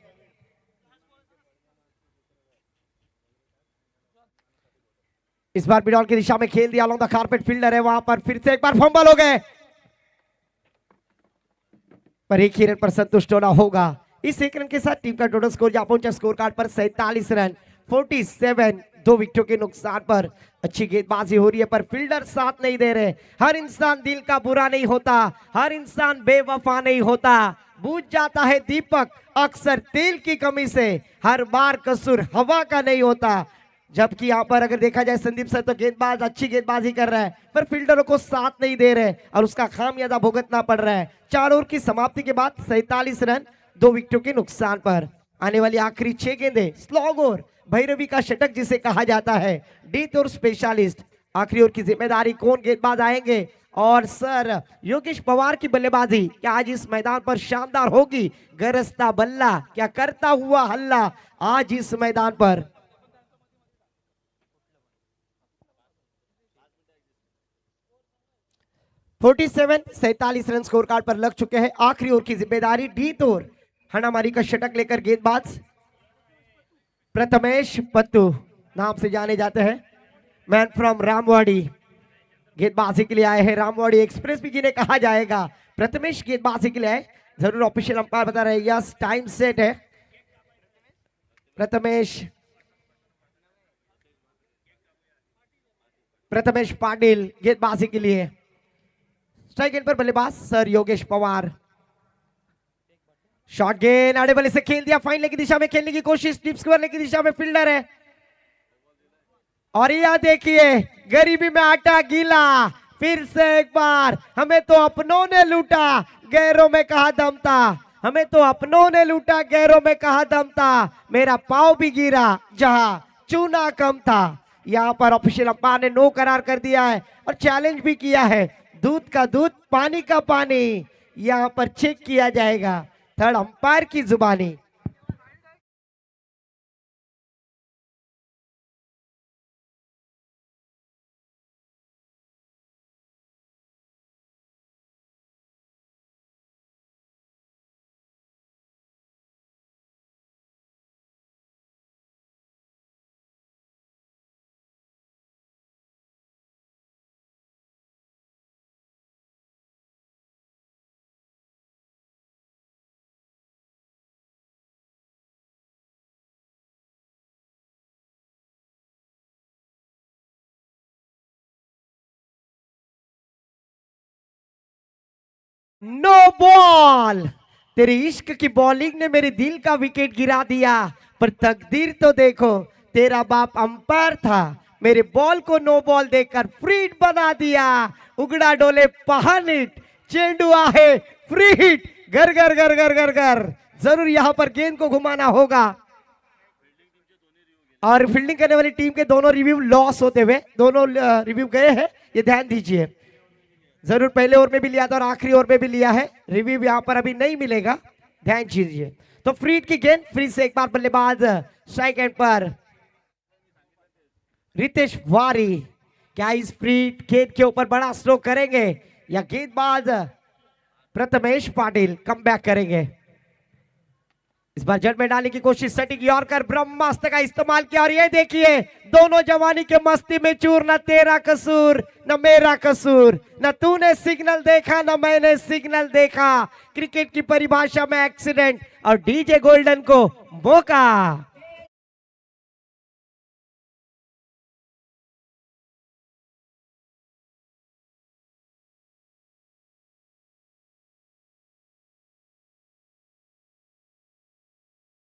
इस बार मिडॉल की दिशा में खेल दिया, अलोंग द कारपेट फील्डर है वहां पर, फिर से एक बार फंबल हो गए, पर एक ही रन पर संतुष्ट होना होगा। इस एक रन के साथ टीम का टोटल स्कोर जा पहुंचा स्कोर कार्ड पर 47 रन 47, 2 विकेटों के नुकसान पर। अच्छी गेंदबाजी हो रही है पर फील्डर साथ नहीं दे रहे। हर इंसान दिल का बुरा नहीं होता, हर इंसान बेवफा नहीं होता, बुझ जाता है दीपक अक्सर तेल की कमी से, हर बार कसूर हवा का नहीं होता। जबकि यहाँ पर अगर देखा जाए संदीप सर तो गेंदबाज अच्छी गेंदबाजी कर रहा है पर फील्डरों को साथ नहीं दे रहे और उसका खामियाजा भुगतना पड़ रहा है। 4 ओवर की समाप्ति के बाद 47 रन 2 विकेटों के नुकसान पर। आने वाली आखिरी 6 गेंदें स्लॉग ओवर, भैरवी का षटक जिसे कहा जाता है, डीथ और स्पेशलिस्ट। आखिरी ओवर की जिम्मेदारी कौन गेंदबाज आएंगे और सर योगेश पवार की बल्लेबाजी क्या आज इस मैदान पर शानदार होगी? गरजता बल्ला क्या करता हुआ हल्ला आज इस मैदान पर। फोर्टी 47 रन स्कोर कार्ड पर लग चुके हैं। आखिरी ओवर की जिम्मेदारी डीथ और हनामारी का षटक लेकर गेंदबाज प्रथमेश पत्तू नाम से जाने जाते हैं, मैन फ्रॉम रामवाड़ी, गेंदबाजी के लिए आए हैं। रामवाड़ी एक्सप्रेस भी जिन्हें कहा जाएगा। प्रथमेश गेंदबाजी के लिए आए, जरूर ऑफिशियल अंपायर बता रहे हैं यस टाइम सेट है। प्रथमेश पाटिल गेंदबाजी के लिए। स्ट्राइक एंड पर बल्लेबाज सर योगेश पवार। शॉट गेंद आड़े बल्ले से खेल दिया, फाइन लेग की दिशा में खेलने की कोशिश, टिप स्क्वायर लेग की दिशा में फील्डर है और यह देखिए गरीबी में आटा गीला, फिर से एक बार हमें तो अपनों ने लूटा गैरों में कहा दम था, हमें तो अपनों ने लूटा गैरों में कहा दम था, मेरा पांव भी गिरा जहां चूना कम था। यहां पर ऑफिशियल अंपायर ने नो करार कर दिया है और चैलेंज भी किया है, दूध का दूध पानी का पानी यहां पर चेक किया जाएगा थर्ड अंपायर की जुबानी। No ball. तेरी इश्क की बॉलिंग ने मेरे दिल का विकेट गिरा दिया, पर तकदीर तो देखो, तेरा बाप अंपायर था, मेरे बॉल को नो बॉल देकर फ्री हिट बना दिया। उगड़ा डोले पहानिट, चेंडू आहे फ्री हिट। घर घर घर घर घर घर जरूर यहां पर गेंद को घुमाना होगा। और फील्डिंग करने वाली टीम के दोनों रिव्यू लॉस होते हुए, दोनों रिव्यू गए हैं, ये ध्यान दीजिए। जरूर पहले ओवर में भी लिया था और आखिरी ओवर में भी लिया है, रिव्यू यहाँ पर अभी नहीं मिलेगा, ध्यान दीजिए। तो फ्री हिट की गेंद, फ्री से एक बार बल्लेबाज स्ट्राइक एंड पर रितेश वारी। क्या इस फ्री हिट गेंद के ऊपर बड़ा स्ट्रोक करेंगे या गेंदबाज प्रथमेश पाटिल कम बैक करेंगे? इस बार जड़ में डालने की कोशिश, सटिक यॉर्कर ब्रह्मास्त्र का इस्तेमाल किया। और ये देखिए, दोनों जवानी के मस्ती में चूर, न तेरा कसूर न मेरा कसूर, न तूने सिग्नल देखा न मैंने सिग्नल देखा। क्रिकेट की परिभाषा में एक्सीडेंट और डीजे गोल्डन को मौका।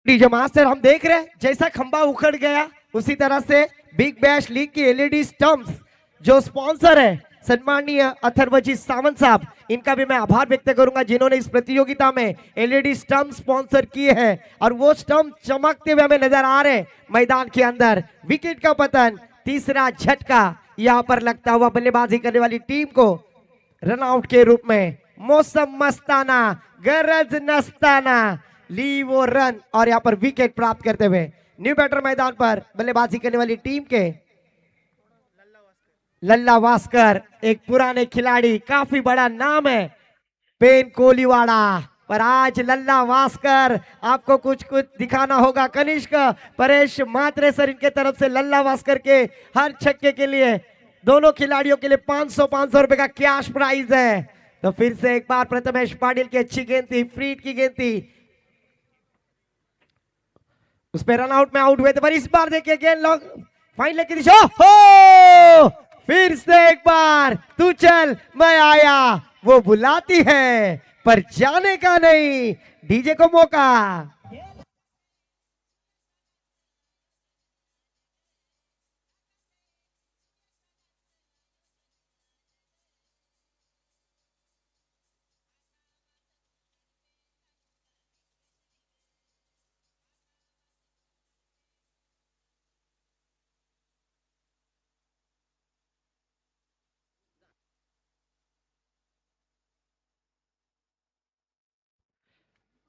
डीजे मास्टर हम देख रहे हैं, जैसा खंबा उखड़ गया उसी तरह से बिग बैश लीग की एलईडी स्टंप्स जो स्पॉन्सर है सम्माननीय अथर्वजी सावंत साहब, इनका भी मैं आभार व्यक्त करूंगा जिन्होंने इस प्रतियोगिता में एलईडी स्टंप स्पॉन्सर किए हैं। और वो स्टंप चमकते हुए हमें नजर आ रहे मैदान के अंदर। विकेट का पतन, तीसरा झटका यहां पर लगता हुआ बल्लेबाजी करने वाली टीम को रनआउट के रूप में। मौसम मस्ताना, गरज नस्ताना, ली वो रन और यहां पर विकेट प्राप्त करते हुए न्यू बैटर मैदान पर बल्लेबाजी करने वाली टीम के लल्ला वास्कर, एक पुराने खिलाड़ी, काफी बड़ा नाम है पेन कोलीवाड़ा, पर आज लल्ला वास्कर आपको कुछ कुछ दिखाना होगा। कनिष्क परेश मात्रे सर, इनके तरफ से लल्ला वास्कर के हर छक्के के लिए दोनों खिलाड़ियों के लिए 500 रुपए का कैश प्राइज है। तो फिर से एक बार प्रथमेश पाटिल की अच्छी गेंद थी, फ्री हिट की गेंद थी, उस पर रन आउट में आउट हुए थे। पर इस बार देखिए गेंद लॉन्ग फाइन लेग की दिशा, हो फिर से एक बार तू चल मैं आया, वो बुलाती है पर जाने का नहीं। डीजे को मौका।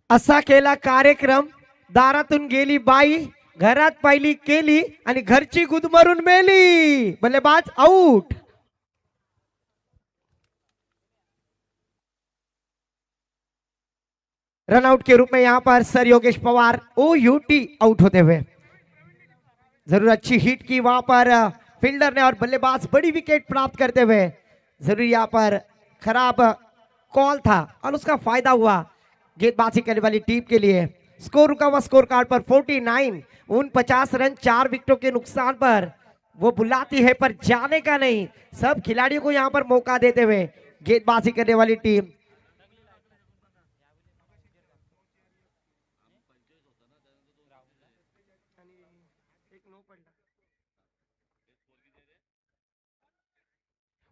असा केला कार्यक्रम, दारातून गेली बाई, घरात पाहिली केली आणि घरची गुदमरून मेली। बल्लेबाज आउट। रन आउट के रूप में यहां पर sir Yogesh Pawar OUT out होते हुए। जरूर अच्छी हिट की वहां पर फील्डर ने और बल्लेबाज बड़ी विकेट प्राप्त करते हुए। जरूर यहां पर खराब कॉल था और उसका फायदा हुआ गेंदबाजी करने वाली टीम के लिए। स्कोर रुका हुआ स्कोर कार्ड पर 49 रन, 4 विकेटों के नुकसान पर वो बुलाती है पर जाने का नहीं। सब खिलाड़ियों को यहां पर मौका देते हुए गेंदबाजी करने वाली टीम।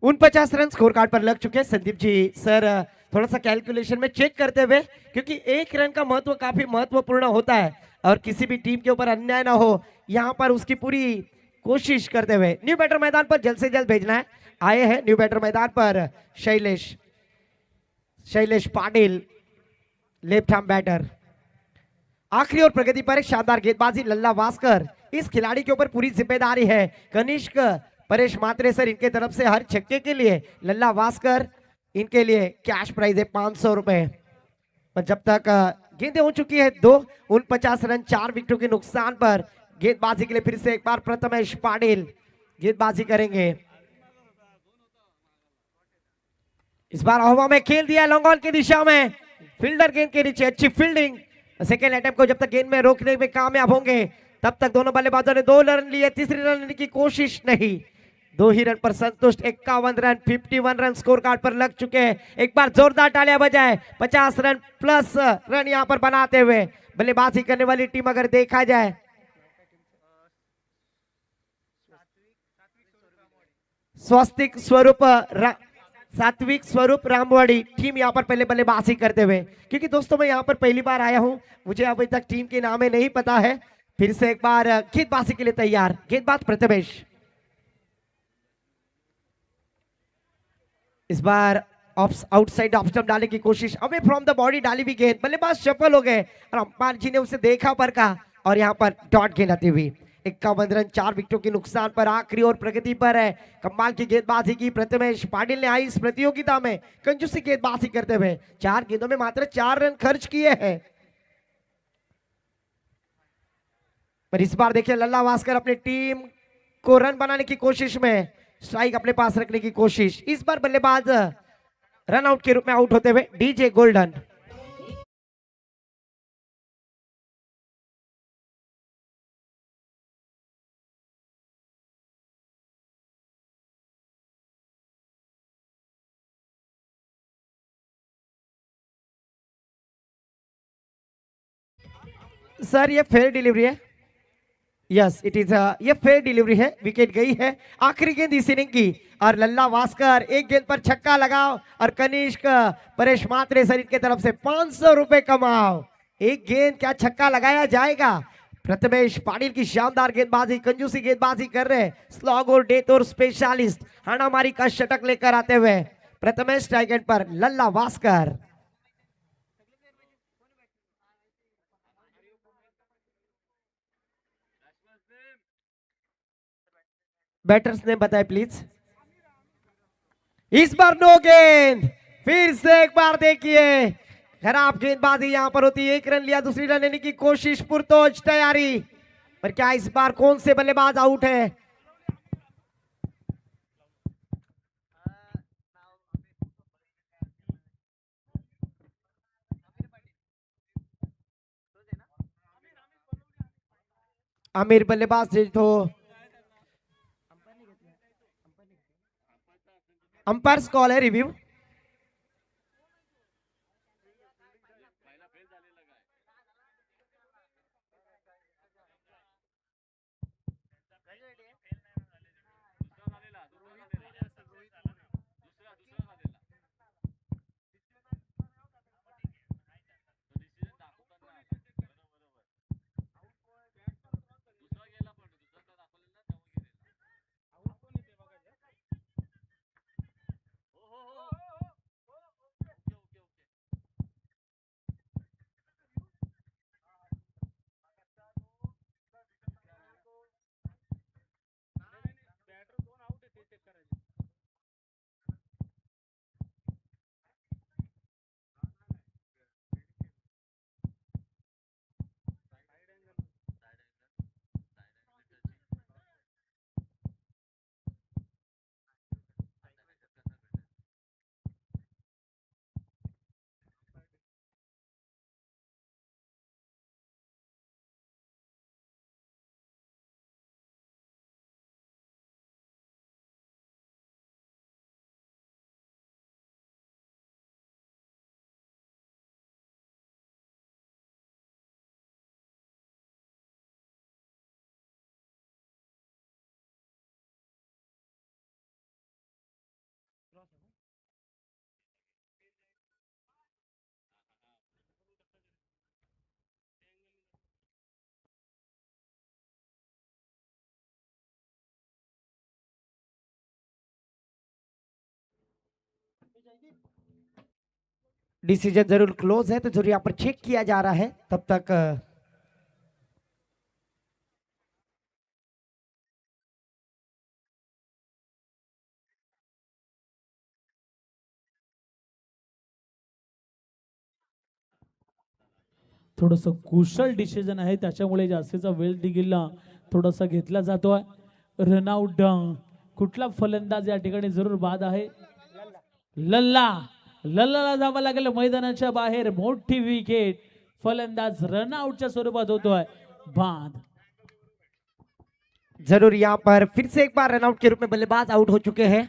उन 50 रन स्कोर कार्ड पर लग चुके हैं। संदीप जी सर थोड़ा सा कैलकुलेशन में चेक करते हुए, क्योंकि एक रन का महत्व काफी महत्वपूर्ण होता है और किसी भी टीम के ऊपर अन्याय ना हो, यहां पर उसकी पूरी कोशिश करते हुए न्यू बैटर मैदान पर जल्द से जल्द भेजना है। आए हैं न्यू बैटर मैदान पर Shailesh Patil, left arm batter. आखिरी और प्रगति पर एक शानदार गेंदबाजी, लल्ला वास्कर, इस खिलाड़ी के ऊपर पूरी जिम्मेदारी है। कनिष्क परेश मात्रे सर, इनके तरफ से हर छक्के के लिए लल्ला वास्कर, इनके लिए कैश प्राइज है 500 रुपए। पर जब तक गेंदें हो चुकी है 2, 49 रन, 4 विकेटों के नुकसान पर गेंदबाजी के लिए फिर से एक बार प्रथमेश पाटिल गेंदबाजी करेंगे। इस बार हवा में खेल दिया लॉन्ग ऑन की दिशा में, फील्डर गेंद के नीचे, अच्छी फील्डिंग। सेकेंड अटेम्प्ट को जब तक गेंद में रोकने में कामयाब होंगे तब तक दोनों बल्लेबाजों ने 2 रन लिए, तीसरी रन लेने की कोशिश नहीं। 2 ही रन पर संतुष्ट, 51 रन, 51 रन स्कोर कार्ड पर लग चुके हैं। एक बार जोरदार तालियां बजाए। 50 रन प्लस रन यहां पर बनाते हुए बल्लेबाजी करने वाली टीम अगर देखा जाए, सात्विक स्वरूप रामवाड़ी टीम यहां पर पहले बल्लेबाजी करते हुए, क्योंकि दोस्तों मैं यहां पर पहली बार आया हूं, मुझे अभी तक टीम के नाम नहीं पता है। फिर से एक बार गेंदबाजी के लिए तैयार, गेंदबाज प्रथमेश। इस बार आउटसाइड ऑफ स्टंप डालने की कोशिश, अवे फ्रॉम द बॉडी डाली भी गेंद, बल्लेबाज सफल हो गए और अंपायर जी ने उसे देखा पर का और यहां पर डॉट गेंद आती हुई। 51 रन 4 विकेटों के नुकसान पर आखिरी और प्रगति पर है। कमाल की गेंदबाजी की प्रथमेश पाटिल ने आई इस प्रतियोगिता में कंजूसी गेंदबाजी करते हुए 4 गेंदों में मात्र 4 रन खर्च किए हैं। पर इस बार देखिए लल्ला वास्कर अपनी टीम को रन बनाने की कोशिश में, स्ट्राइक अपने पास रखने की कोशिश। इस बार बल्लेबाज रन आउट के रूप में आउट होते हुए डीजे गोल्डन। सर ये फेयर डिलीवरी है, यस इट इज ये फेयर डिलीवरी है, विकेट गई है। आखिरी गेंद इस इनिंग की और लल्ला वास्कर एक गेंद पर छक्का लगाओ और कनिष्क परेश मात्रे सर इनके तरफ से 500 रुपए कमाओ। एक गेंद क्या छक्का लगाया जाएगा। प्रथमेश पाटिल की शानदार गेंदबाजी, कंजूसी गेंदबाजी कर रहे हैं, स्लॉग और डेथ और स्पेशलिस्ट हाणामारी का शतक लेकर आते हुए प्रथमेश स्ट्राइक एंड पर लल्ला वास्कर। बैटर्स ने बताए प्लीज। इस बार नो गेंद, फिर से एक बार देखिए खराब गेंदबाजी यहां पर होती है। 1 रन लिया, दूसरी रन लेने की कोशिश, पुरतोज तैयारी, पर क्या इस बार कौन से बल्लेबाज आउट है। आमिर बल्लेबाज तो अंपायर्स कॉल है, रिव्यू। डिसीजन जरूर क्लोज है तो जरूर यहाँ पर चेक किया जा रहा है, तब तक थोडस कुशल डिसिजन आहे, त्याच्यामुळे जास्तीचा वेळ देखील थोडासा घेतला जातोय। रनआउट कुठला फलंदाज या ठिकाणी जरूर बाद आहे। लल्लाला जावं लागेल मैदानाच्या बाहेर, मोठी विकेट, फलंदाज रनआउटच्या स्वरूपात होतोय बाद। जरूर यहाँ पर फिर से एक बार रनआउट के रूप में बल्लेबाज आउट हो चुके हैं।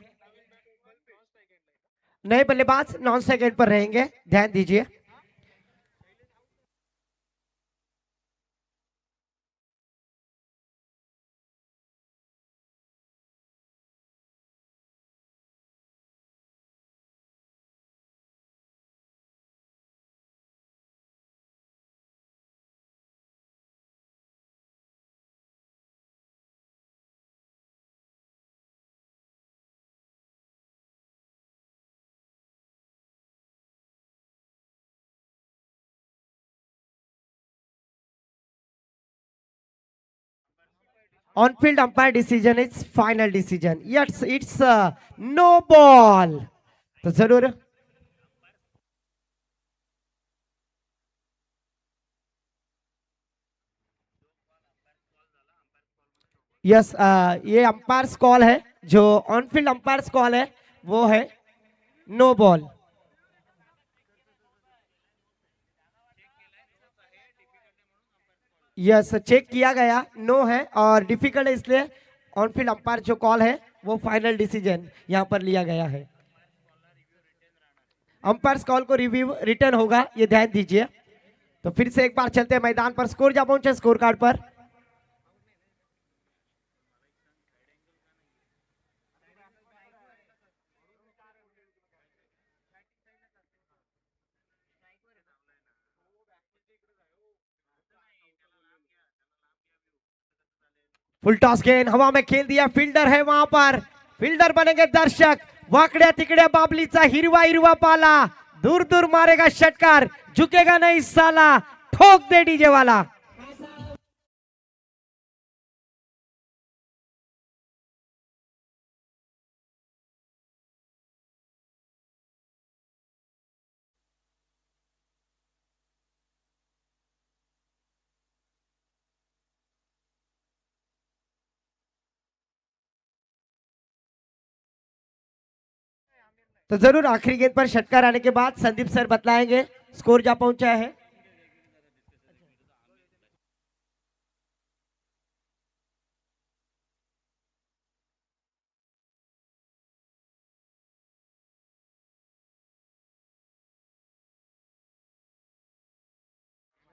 नए बल्लेबाज नॉन सेकंड पर रहेंगे, ध्यान दीजिए। On field umpire decision is final decision. Yes, it's no ball. तो जरूर यस, ये अंपायर्स कॉल है, जो ऑन फील्ड अंपायर्स कॉल है वो है नो बॉल। यस, चेक किया गया, नो है और डिफिकल्ट है, इसलिए ऑन फील्ड अंपायर जो कॉल है वो फाइनल डिसीजन यहाँ पर लिया गया है। अंपायर्स कॉल को रिव्यू रिटर्न होगा, ये ध्यान दीजिए। तो फिर से एक बार चलते हैं मैदान पर, स्कोर जा पहुंचे स्कोर कार्ड पर। फुल टॉस गेंद हवा में खेल दिया, फील्डर है वहां पर, फील्डर बनेंगे दर्शक। वाकड्या तिकड्या बाबलीचा हिरवा हिरवा पाला, दूर दूर मारेगा षटकार, झुकेगा नहीं साला, ठोक दे डीजे वाला। तो जरूर आखिरी गेंद पर षटकार आने के बाद संदीप सर बतलाएंगे स्कोर जा पहुंचा है।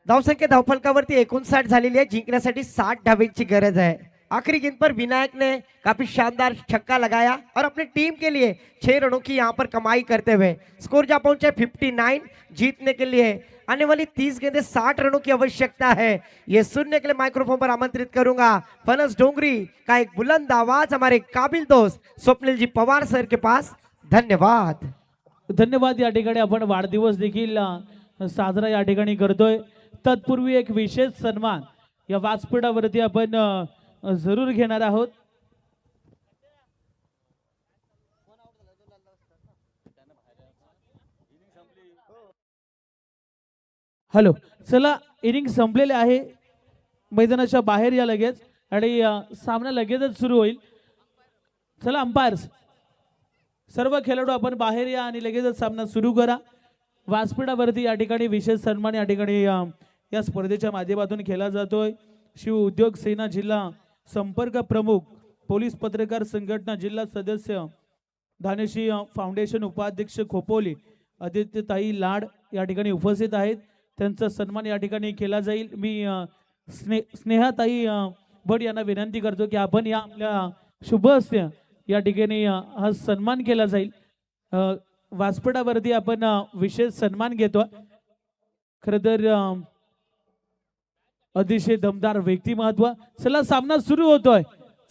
धावसंख्या धावफलकावरती 59 झालेली आहे, जिंकण्यासाठी 60 धावेची गरज है। आखिरी गेंद पर विनायक ने काफी शानदार छक्का लगाया और अपनी टीम के लिए 6 रनों की यहां पर कमाई करते हुए स्कोर जा पहुंचे 59। जीतने के लिए आने वाली 30 गेंदें 60 रनों की आवश्यकता है। ये सुनने के लिए माइक्रोफोन पर आमंत्रित करूंगा फनस डोंगरी का एक बुलंद आवाज हमारे काबिल दोस्त स्वप्निल जी पवार सर के पास। धन्यवाद। धन्यवाद। या ठिकाणी आपण वाढदिवस देखील साजरा या ठिकाणी करतोय। तत्पूर्वी एक विशेष सन्मान या व्यासपीठावरती आपण जरूर घेणार आहोत। हॅलो, चला इनिंग संपलेले आहे, मैदानाच्या बाहेर या लगेच आणि सामना लगेचच सुरू होईल। चला अंपायर्स, सर्व खेळाडू आपण बाहेर या आणि लगेचच सामना सुरू करा। व्यासपीठावरती या ठिकाणी विशेष सन्मान या ठिकाणी या स्पर्धेच्या माध्यमातून केला जातोय। शिव उद्योग सेना जिल्हा संपर्क प्रमुख, पोलीस पत्रकार संघटना जिल्हा सदस्य, धानेशी फाउंडेशन उपाध्यक्ष खोपोली आदित्यताई लाड या ठिकाणी उपस्थित आहेत। त्यांचा सन्मान या ठिकाणी केला जाईल। मी स्नेहाताई भट यांना विनंती करतो की आपण या आपल्या शुभ हस्ते या ठिकाणी हा सन्मान केला जाईल। व्यासपीठावरती आपण विशेष सन्मान घेतो। खरं तर अतिशय दमदार व्यक्तिमत्व। चला सामना सुरू होतोय।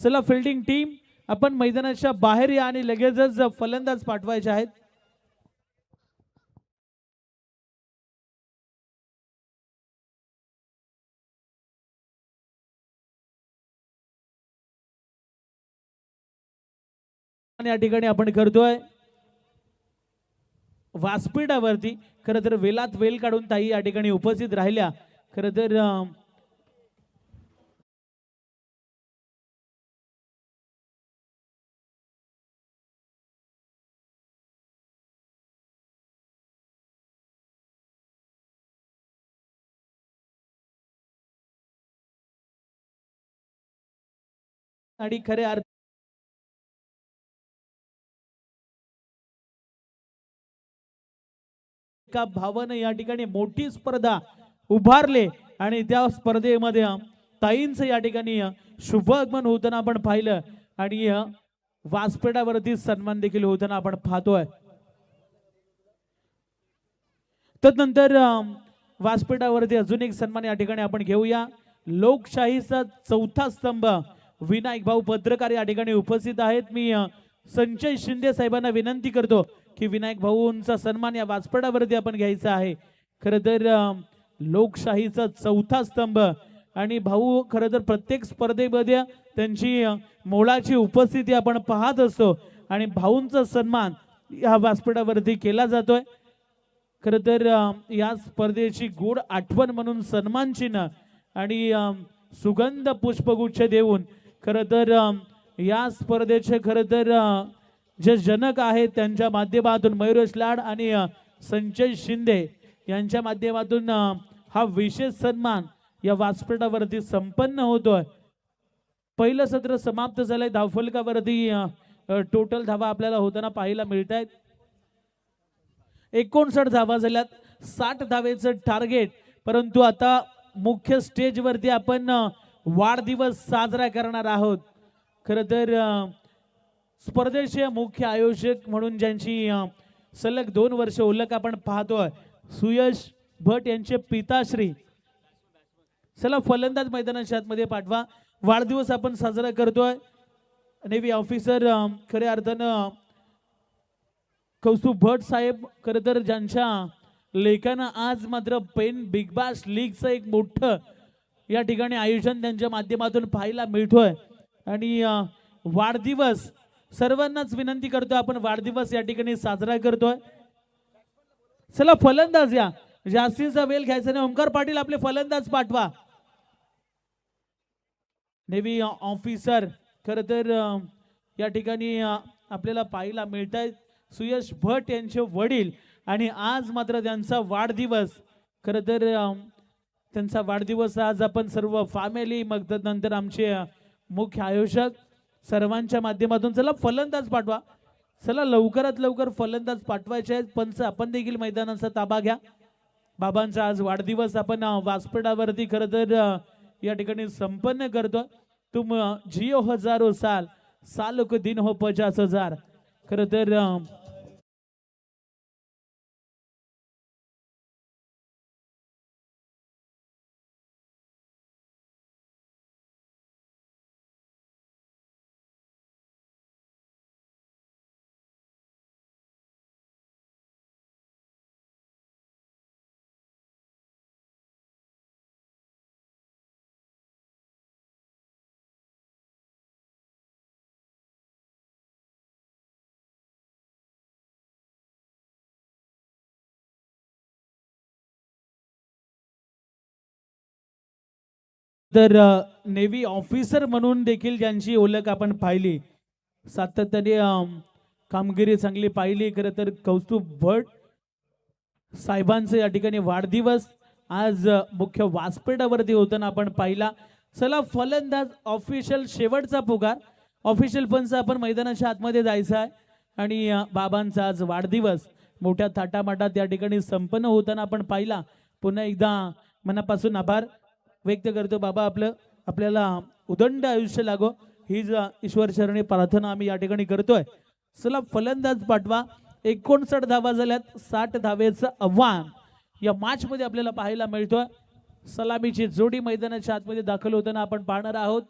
चला फिल्डिंग टीम आपण मैदानाच्या बाहेर या आणि लगेचच फलंदाज पाठवायचे आहेत। या ठिकाणी आपण करतोय व्यासपीठावरती खरं तर वेलात वेल काढून ताई या ठिकाणी उपस्थित राहिल्या। खरं तर आणि खऱ्या अर्थ एका भावानं या ठिकाणी मोठी स्पर्धा उभारले आणि त्या स्पर्धेमध्ये ताईंचं या ठिकाणी शुभगमन होताना आपण पाहिलं आणि व्यासपीठावरती सन्मान देखील होताना आपण पाहतोय. तदनंतर व्यासपीठावरती अजून एक सन्मान या ठिकाणी आपण घेऊया. लोकशाहीचा चौथा स्तंभ विनायक भाऊ पत्रकार या ठिकाणी उपस्थित आहेत. मी संजय शिंदे साहेबांना विनंती करतो की विनायक भाऊंचा सन्मान या व्यासपीठावरती आपण घ्यायचा आहे. खरं तर लोकशाहीचा चौथा स्तंभ आणि भाऊ खरं तर प्रत्येक स्पर्धेमध्ये त्यांची मोलाची उपस्थिती आपण पाहत असतो आणि भाऊंचा सन्मान या व्यासपीठावरती केला जातोय. खरं तर या स्पर्धेची गोड आठवण म्हणून सन्मान चिन्ह आणि सुगंध पुष्पगुच्छ देऊन खरं तर या स्पर्धेचे खरं तर जे जनक आहेत त्यांच्या माध्यमातून मयुरेश लाड आणि संजय शिंदे यांच्या माध्यमातून हा विशेष सन्मान या व्यासपीठावरती संपन्न होतोय. पहिलं सत्र समाप्त झालंय. धावफलकावरती टोटल धावा आपल्याला होताना पाहायला मिळत आहेत. 59 धावा झाल्यात. 60 धावेचं टार्गेट. परंतु आता मुख्य स्टेजवरती आपण वाढदिवस साजरा करणार आहोत. खरं तर स्पर्धेचे मुख्य आयोजक म्हणून ज्यांची सलग 2 वर्ष ओळख आपण पाहतोय सुयश भट यांचे पिताश्री. चला फलंदाज मैदानाच्या आतमध्ये पाठवा. वाढदिवस आपण साजरा करतोय. नेव्ही ऑफिसर खऱ्या अर्थानं कौस्तुभ भट साहेब खरं तर ज्यांच्या लेखानं आज मात्र पेन बिग बाश लीगचं एक मोठं या ठिकाणी आयोजन त्यांच्या माध्यमातून पाहायला मिळतोय आणि वाढदिवस सर्वांनाच विनंती करतोय आपण वाढदिवस या ठिकाणी साजरा करतोय. चला फलंदाज या जास्तीचा वेळ घ्यायचा नाही. ओमकार पाटील आपले फलंदाज पाठवा. नेव्ही ऑफिसर खरं तर या ठिकाणी आपल्याला पाहायला मिळत आहेत सुयश भट यांचे वडील आणि आज मात्र त्यांचा वाढदिवस. खरं तर त्यांचा वाढदिवस आज आपण सर्व फॅमिली मग नंतर आमचे मुख्य आयोजक सर्वांच्या माध्यमातून चला फलंदाज पाठवा. चला लवकरात लवकर फलंदाज पाठवायचे आहेत. पंच आपण देखील मैदानाचा ताबा घ्या. बाबांचा आज वाढदिवस आपण व्यासपीठावरती खरं तर या ठिकाणी संपन्न करतो. तुम जियो हजारो साल सालों को दिन हो 50,000. खरं तर तर नेव्ही ऑफिसर म्हणून देखील ज्यांची ओळख आपण पाहिली सातत्याने कामगिरी चांगली पाहिली. खरं तर कौस्तुभ भट साहेबांचं या ठिकाणी वाढदिवस आज मुख्य व्यासपीठावरती होताना आपण पाहिला. चला फलंदाज ऑफिशियल शेवटचा पुकार. ऑफिशियल पंच आपण मैदानाच्या आतमध्ये जायचं आहे आणि बाबांचा आज वाढदिवस मोठ्या थाटामाटात या ठिकाणी संपन्न होताना आपण पाहिला. पुन्हा एकदा मनापासून आभार व्यक्त करतो. बाबा आपल्याला उदंड आयुष्य लागो हीच ईश्वर चरणी प्रार्थना आम्ही या ठिकाणी करतोय. चला फलंदाज पाठवा. 59 धावा झाल्यात. 60 धावेचं आव्हान या मॅच मध्ये आपल्याला पाहायला मिळतोय. सलामीची जोडी मैदानाच्या आतमध्ये दाखल होताना आपण पाहणार आहोत.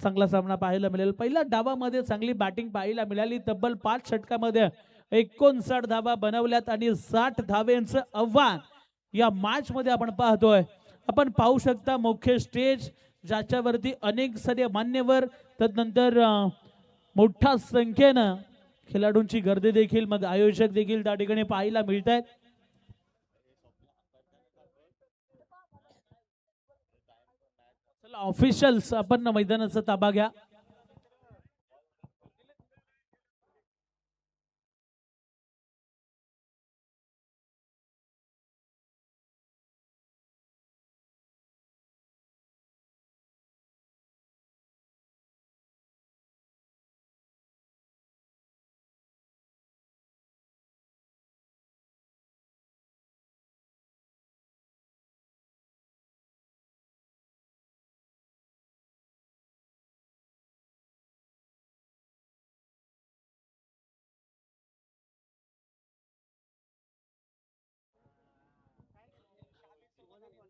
चांगला सामना पाहायला मिळेल. पहिल्या डावामध्ये चांगली बॅटिंग पाहायला मिळाली. तब्बल 5 षटकामध्ये 59 धावा बनवल्यात आणि 60 धावेंचं आव्हान या मॅच मध्ये आपण पाहतोय. आपण पाहू शकता मुख्य स्टेज ज्याच्यावरती अनेक सारे मान्यवर तदनंतर मोठ्या संख्येनं खेळाडूंची गर्दी देखील मग आयोजक देखील त्या ठिकाणी पाहायला मिळत आहेत. चला ऑफिशियल्स आपण मैदानाचा ताबा घ्या.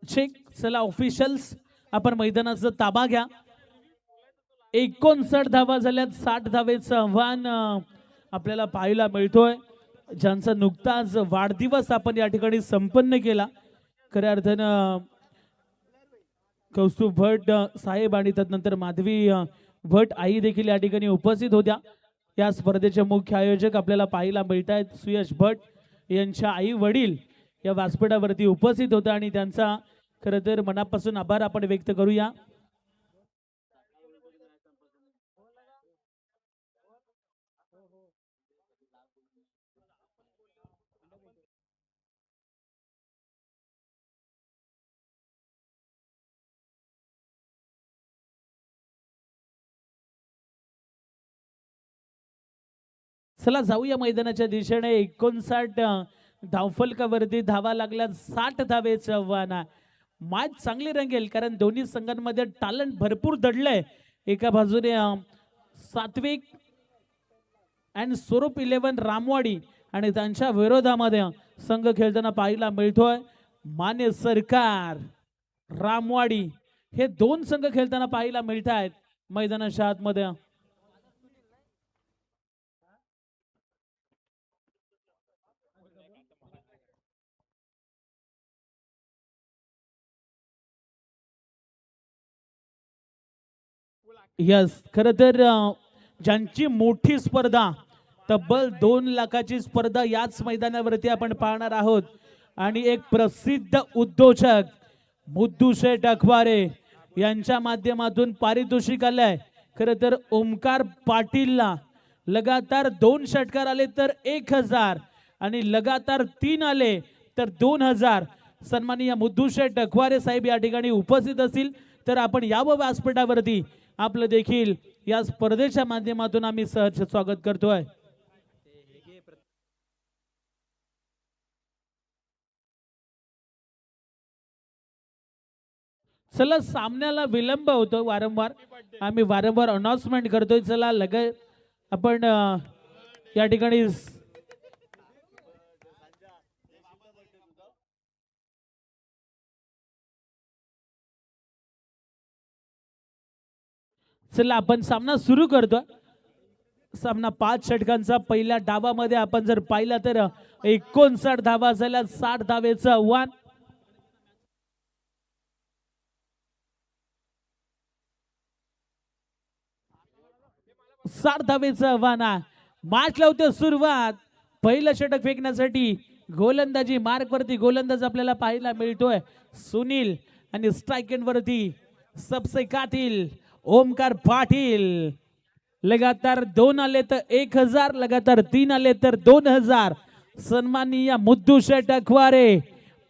चेक. चला ऑफिशियल्स, आपण मैदानाचा ताबा घ्या. 59 धावा झाल्यात. 60 धावेचं आव्हान आपल्याला पाहायला मिळतोय. ज्यांचा नुकताच वाढदिवस आपण या ठिकाणी संपन्न केला. खऱ्या अर्थानं कौस्तुभ भट साहेब आणि त्यानंतर माधवी भट आई देखील या ठिकाणी उपस्थित होत्या. या स्पर्धेचे मुख्य आयोजक आपल्याला पाहायला मिळत आहेत. सुयश भट यांच्या आई वडील या व्यासपीठावरती उपस्थित होता आणि त्यांचा खरं तर मनापासून आभार आपण व्यक्त करूया. चला जाऊया मैदानाच्या दिशेने. 59 धावफलकावरती धावा लागल्या. 60 धावेचं आव्हान आहे. मॅच चांगली रंगेल कारण दोन्ही संघांमध्ये टॅलेंट भरपूर दडलंय. एका बाजूने सात्विक अँड स्वरूप 11 रामवाडी आणि त्यांच्या विरोधामध्ये संघ खेळताना पाहायला मिळतोय माने सरकार रामवाडी. हे दोन संघ खेळताना पाहायला मिळत आहेत मैदानाच्या आतमध्ये. यस, खर तर ज्यांची मोठी स्पर्धा, तब्बल 2 लाखाची स्पर्धा याच मैदानावरती आपण पाहणार आहोत. आणि एक प्रसिद्ध उद्योजक मुद्दूशेठ अखबारे यांच्या माध्यमातून पारितोषिक आलंय. खर तर ओमकार पाटीलला लगातार 2 षटकार आले तर 1000 आणि लगातार 3 आले तर 2000. सन्माननीय मुद्दूशेठ अखबारे साहेब या ठिकाणी उपस्थित असतील तर आपण यावं व्यासपीठावरती. आपलं देखील या स्पर्धेच्या माध्यमातून आम्ही सहर्ष स्वागत करतोय. चला, सामन्याला विलंब होतो वारंवार. आम्ही वारंवार अनाउन्समेंट करतोय. चला लगेच आपण या ठिकाणी चला आपण सामना सुरू करतोय. सामना 5 षटकांचा. पहिल्या डावामध्ये आपण जर पाहिलं तर 59 धावा झाल्या. 60 धावेचं आव्हान. साठ धावेचं आव्हान. मॅच लावते सुरुवात. पहिलं षटक फेकण्यासाठी गोलंदाजी मार्क वरती गोलंदाज आपल्याला पाहायला मिळतोय सुनील. आणि स्ट्राइक एंड वरती सबसे कातिल ओमकार पाटील. लगातार 2 आले तर 1000, लगातार 3 आले तर 2000. सन्माननीय मुद्दूशेठ अखबारे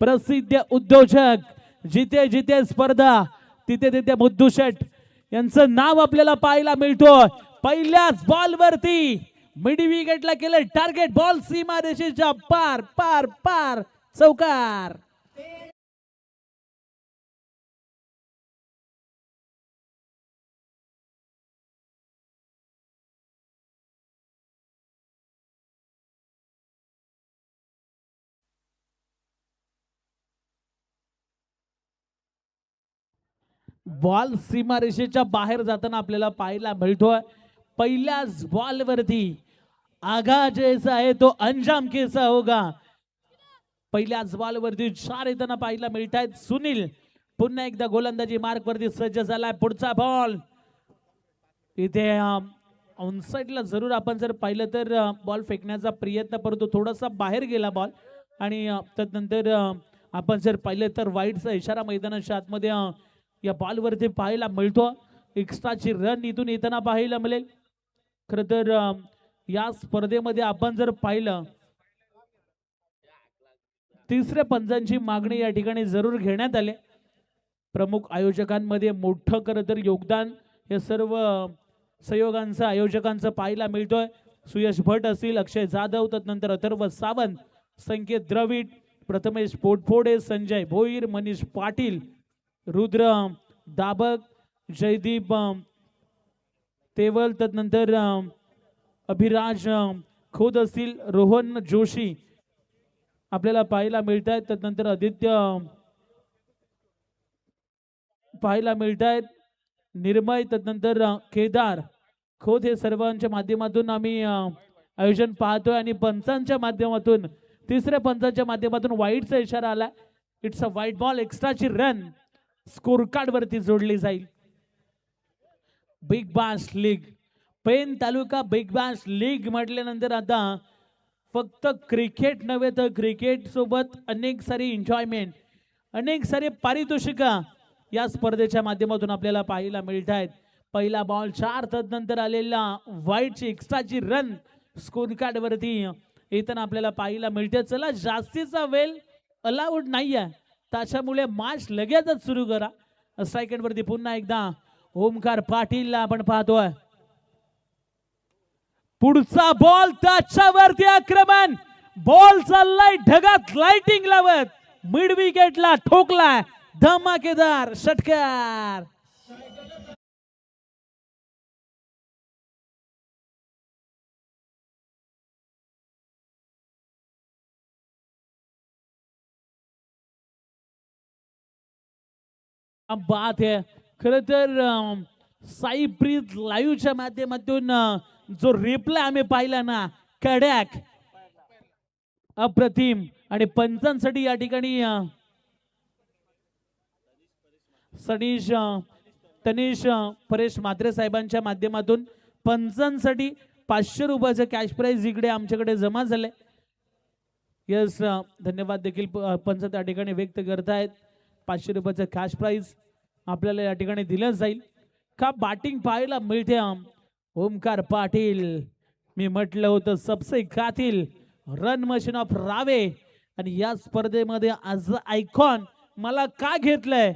प्रसिद्ध उद्योजक. जिथे जिथे स्पर्धा तिथे तिथे मुद्दूशेठ यांचं नाव आपल्याला पाहायला मिळतोय. पहिल्याच बॉल वरती मिड विकेटला केलं टार्गेट. बॉल सीमा रेषेच्या पार पार पार चौकार. बॉल सीमारेषेच्या बाहेर जाताना आपल्याला पाहायला मिळतोय. पहिल्याच बॉल वरती आघात जैसा आहे तो अंजाम कैसा होगा. पहिल्याच बॉल वरती 4 येताना पाहायला मिळत आहेत. सुनील पुन्हा एकदा गोलंदाजी मार्क वरती सज्ज झालाय. पुढचा बॉल इथे ऑनसाइडला जरूर आपण जर पाहिलं तर बॉल फेकण्याचा प्रयत्न, परंतु थोडासा बाहेर गेला बॉल. आणि त्यानंतर आपण जर पाहिलं तर वाईडचा इशारा मैदानाच्या आतमध्ये या बॉल वरती पाहायला मिळतो. एक्स्ट्राची रन इथून येताना पाहायला मिळेल. खर तर या स्पर्धेमध्ये आपण जर पाहिलं तिसऱ्या पंचांची मागणी या ठिकाणी जरूर घेण्यात आले. प्रमुख आयोजकांमध्ये मोठं खरं तर योगदान या सर्व सहयोगांचं आयोजकांचं पाहायला मिळतोय. सुयश भट असतील, अक्षय जाधव, त्यानंतर अथर्व सावंत, संकेत द्रविड, प्रथमेश पोटफोडे, संजय भोईर, मनीष पाटील, रुद्र दाबक, जयदीप तेवल, त्यानंतर अभिराज खोद असतील, रोहन जोशी आपल्याला पाहायला मिळत आहेत. त्यानंतर आदित्य पाहायला मिळत आहेत. निर्मय त्यानंतर केदार खोत हे सर्वांच्या माध्यमातून आम्ही आयोजन पाहतोय आणि पंचांच्या माध्यमातून तिसऱ्या पंचांच्या माध्यमातून वाईटचा इशारा आला. इट्स अ वाईट बॉल. एक्स्ट्राची रन स्कोर कार्ड वरती जोडली जाईल. Big bash league pen taluka big bash league म्हटल्यानंतर आता फक्त क्रिकेट नव्हे तर क्रिकेट सोबत अनेक सारी एन्जॉयमेंट अनेक सारे पारितोषिका या स्पर्धेच्या माध्यमातून आपल्याला पाहायला मिळत आहेत. पहिला बॉल 4 तदनंतर आलेला वाईटची एक्स्ट्राची रन स्कोर कार्ड वरती येताना आपल्याला पाहायला मिळते. चला जास्तीचा वेळ अलाउड नाहीये त्याच्यामुळे मॅच लगेचच सुरू करा. स्ट्राईक वरती पुन्हा एकदा ओमकार पाटीलला आपण पाहतोय. पुढचा बॉल त्याच्यावरती आक्रमण. बॉल चाललाय ढगात लाइटिंग लावत मिड विकेटला ठोकलाय धमाकेदार षटकार. बात है. खर तर साईप्रीत लाईव्हच्या माध्यमातून जो रिप्लाय आम्ही पाहिला ना कडॅक अप्रतिम आणि पंचांसाठी या ठिकाणी तनिष परेश म्हात्रे साहेबांच्या माध्यमातून पंचांसाठी 500 रुपयाचं कॅश प्राइज इकडे आमच्याकडे जमा झाले. यस धन्यवाद देखील पंच त्या ठिकाणी व्यक्त करतायत. 500 रुपयाचं कॅश प्राइज आपल्याला या ठिकाणी दिलं जाईल. का बॅटिंग पाहायला मिळते ओमकार पाटील. मी म्हटलं होतं सबसे कातील रन मशीन ऑफ रावे आणि या स्पर्धेमध्ये आज आयकॉन मला का घेतलंय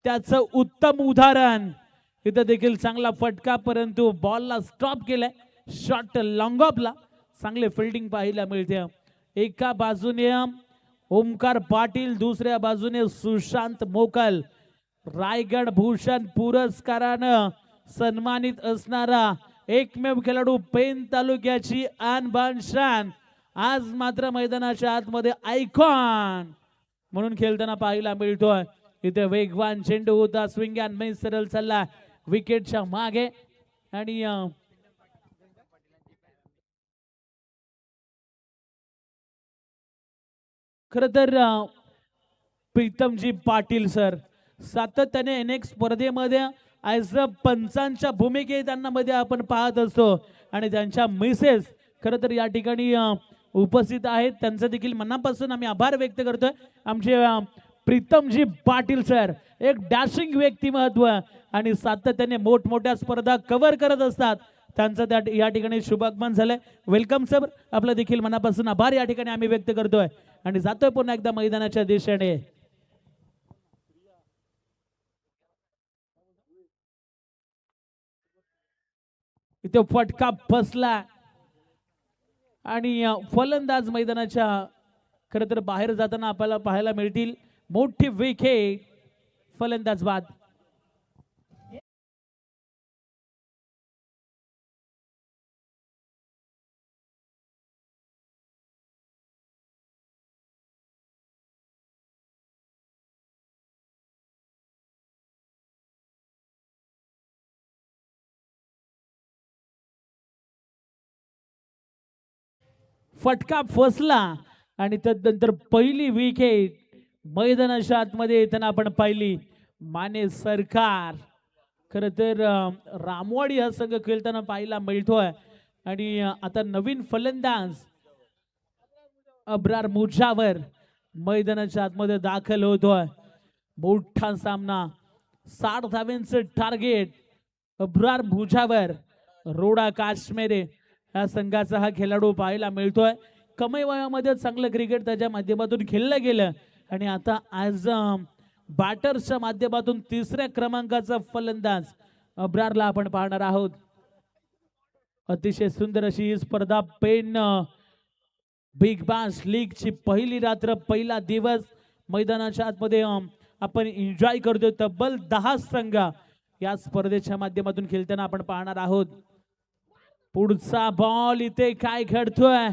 त्याचं उत्तम उदाहरण. इथं देखील चांगला फटका परंतु बॉलला स्टॉप केलाय. शॉट लॉंग ऑफला चांगले फिल्डिंग पाहायला मिळते. एका बाजूने ओमकार पाटील दुसऱ्या बाजूने सुशांत मोकल. रायगड भूषण पुरस्कारानं सन्मानित असणारा एकमेव खेळाडू पेन तालुक्याची आन बान शान आज मात्र मैदानाच्या आतमध्ये आयकॉन म्हणून खेळताना पाहायला मिळतोय. इथे वेगवान चेंडू होता. स्विंग अँड मिस सरळ चालला विकेटच्या मागे आणि खर तर प्रीतमजी पाटील सर सातत्याने अनेक स्पर्धेमध्ये ॲज अ पंचांच्या भूमिकेत त्यांना मध्ये आपण पाहत असतो आणि त्यांच्या मिसेस खर तर या ठिकाणी उपस्थित आहेत. त्यांचं देखील मनापासून आम्ही आभार व्यक्त करतोय. आमचे प्रीतमजी पाटील सर एक डॅशिंग व्यक्तिमत्व आणि सातत्याने मोठमोठ्या स्पर्धा कव्हर करत असतात. त्यांचं त्या या ठिकाणी शुभागमन झालंय. Welcome sir. आपलं देखील मनापासून आभार या ठिकाणी आम्ही व्यक्त करतोय आणि जातोय पुन्हा एकदा मैदानाच्या दिशेने. इथे फटका बसला आणि फलंदाज मैदानाच्या खरं तर बाहेर जाताना आपल्याला पाहायला मिळतील. मोठी विकेट फलंदाज बाद. फटका फसला आणि त्यानंतर पहिली विकेट मैदानाच्या आतमध्ये येताना आपण पाहिली. माने सरकार खर तर रामवाडी हा संघ खेळताना पाहायला मिळतोय आणि आता नवीन फलंदाज अब्रार मुजावर मैदानाच्या आतमध्ये दाखल होतोय. मोठा सामना 60 धावांचं टार्गेट अब्रार मुजावर रोडा काश्मीरे या संघाचा हा खेळाडू पाहायला मिळतोय. कमी वयामध्ये चांगलं क्रिकेट त्याच्या माध्यमातून खेळलं गेलं आणि आता आज बॅटर्सच्या माध्यमातून तिसऱ्या क्रमांकाचा फलंदाज अब्रारला आपण पाहणार आहोत. अतिशय सुंदर अशी ही स्पर्धा पेन बिग बाश लीग ची पहिली रात्र पहिला दिवस मैदानाच्या आतमध्ये आपण एन्जॉय करतोय. तब्बल 10 संघ या स्पर्धेच्या माध्यमातून खेळताना आपण पाहणार आहोत. पुढचा बॉल इथे काय घडतोय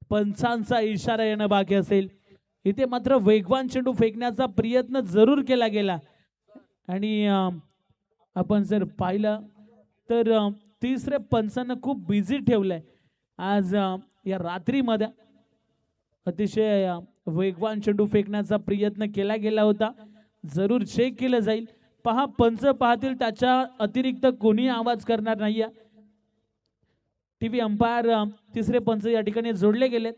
पंचांचा इशारा येणं बाकी असेल. इथे मात्र वेगवान चेंडू फेकण्याचा प्रयत्न जरूर केला गेला आणि आपण जर पाहिलं तर तिसऱ्या पंचांना खूप बिझी ठेवलंय आज या रात्रीमध्ये. अतिशय वेगवान चेंडू फेकण्याचा प्रयत्न केला गेला होता. जरूर चेक केलं जाईल. पहा पंच पाहतील त्याच्या अतिरिक्त कोणी आवाज करणार नाहीये. टीव्ही अंपायर तिसरे पंच या ठिकाणी जोडले गेलेत.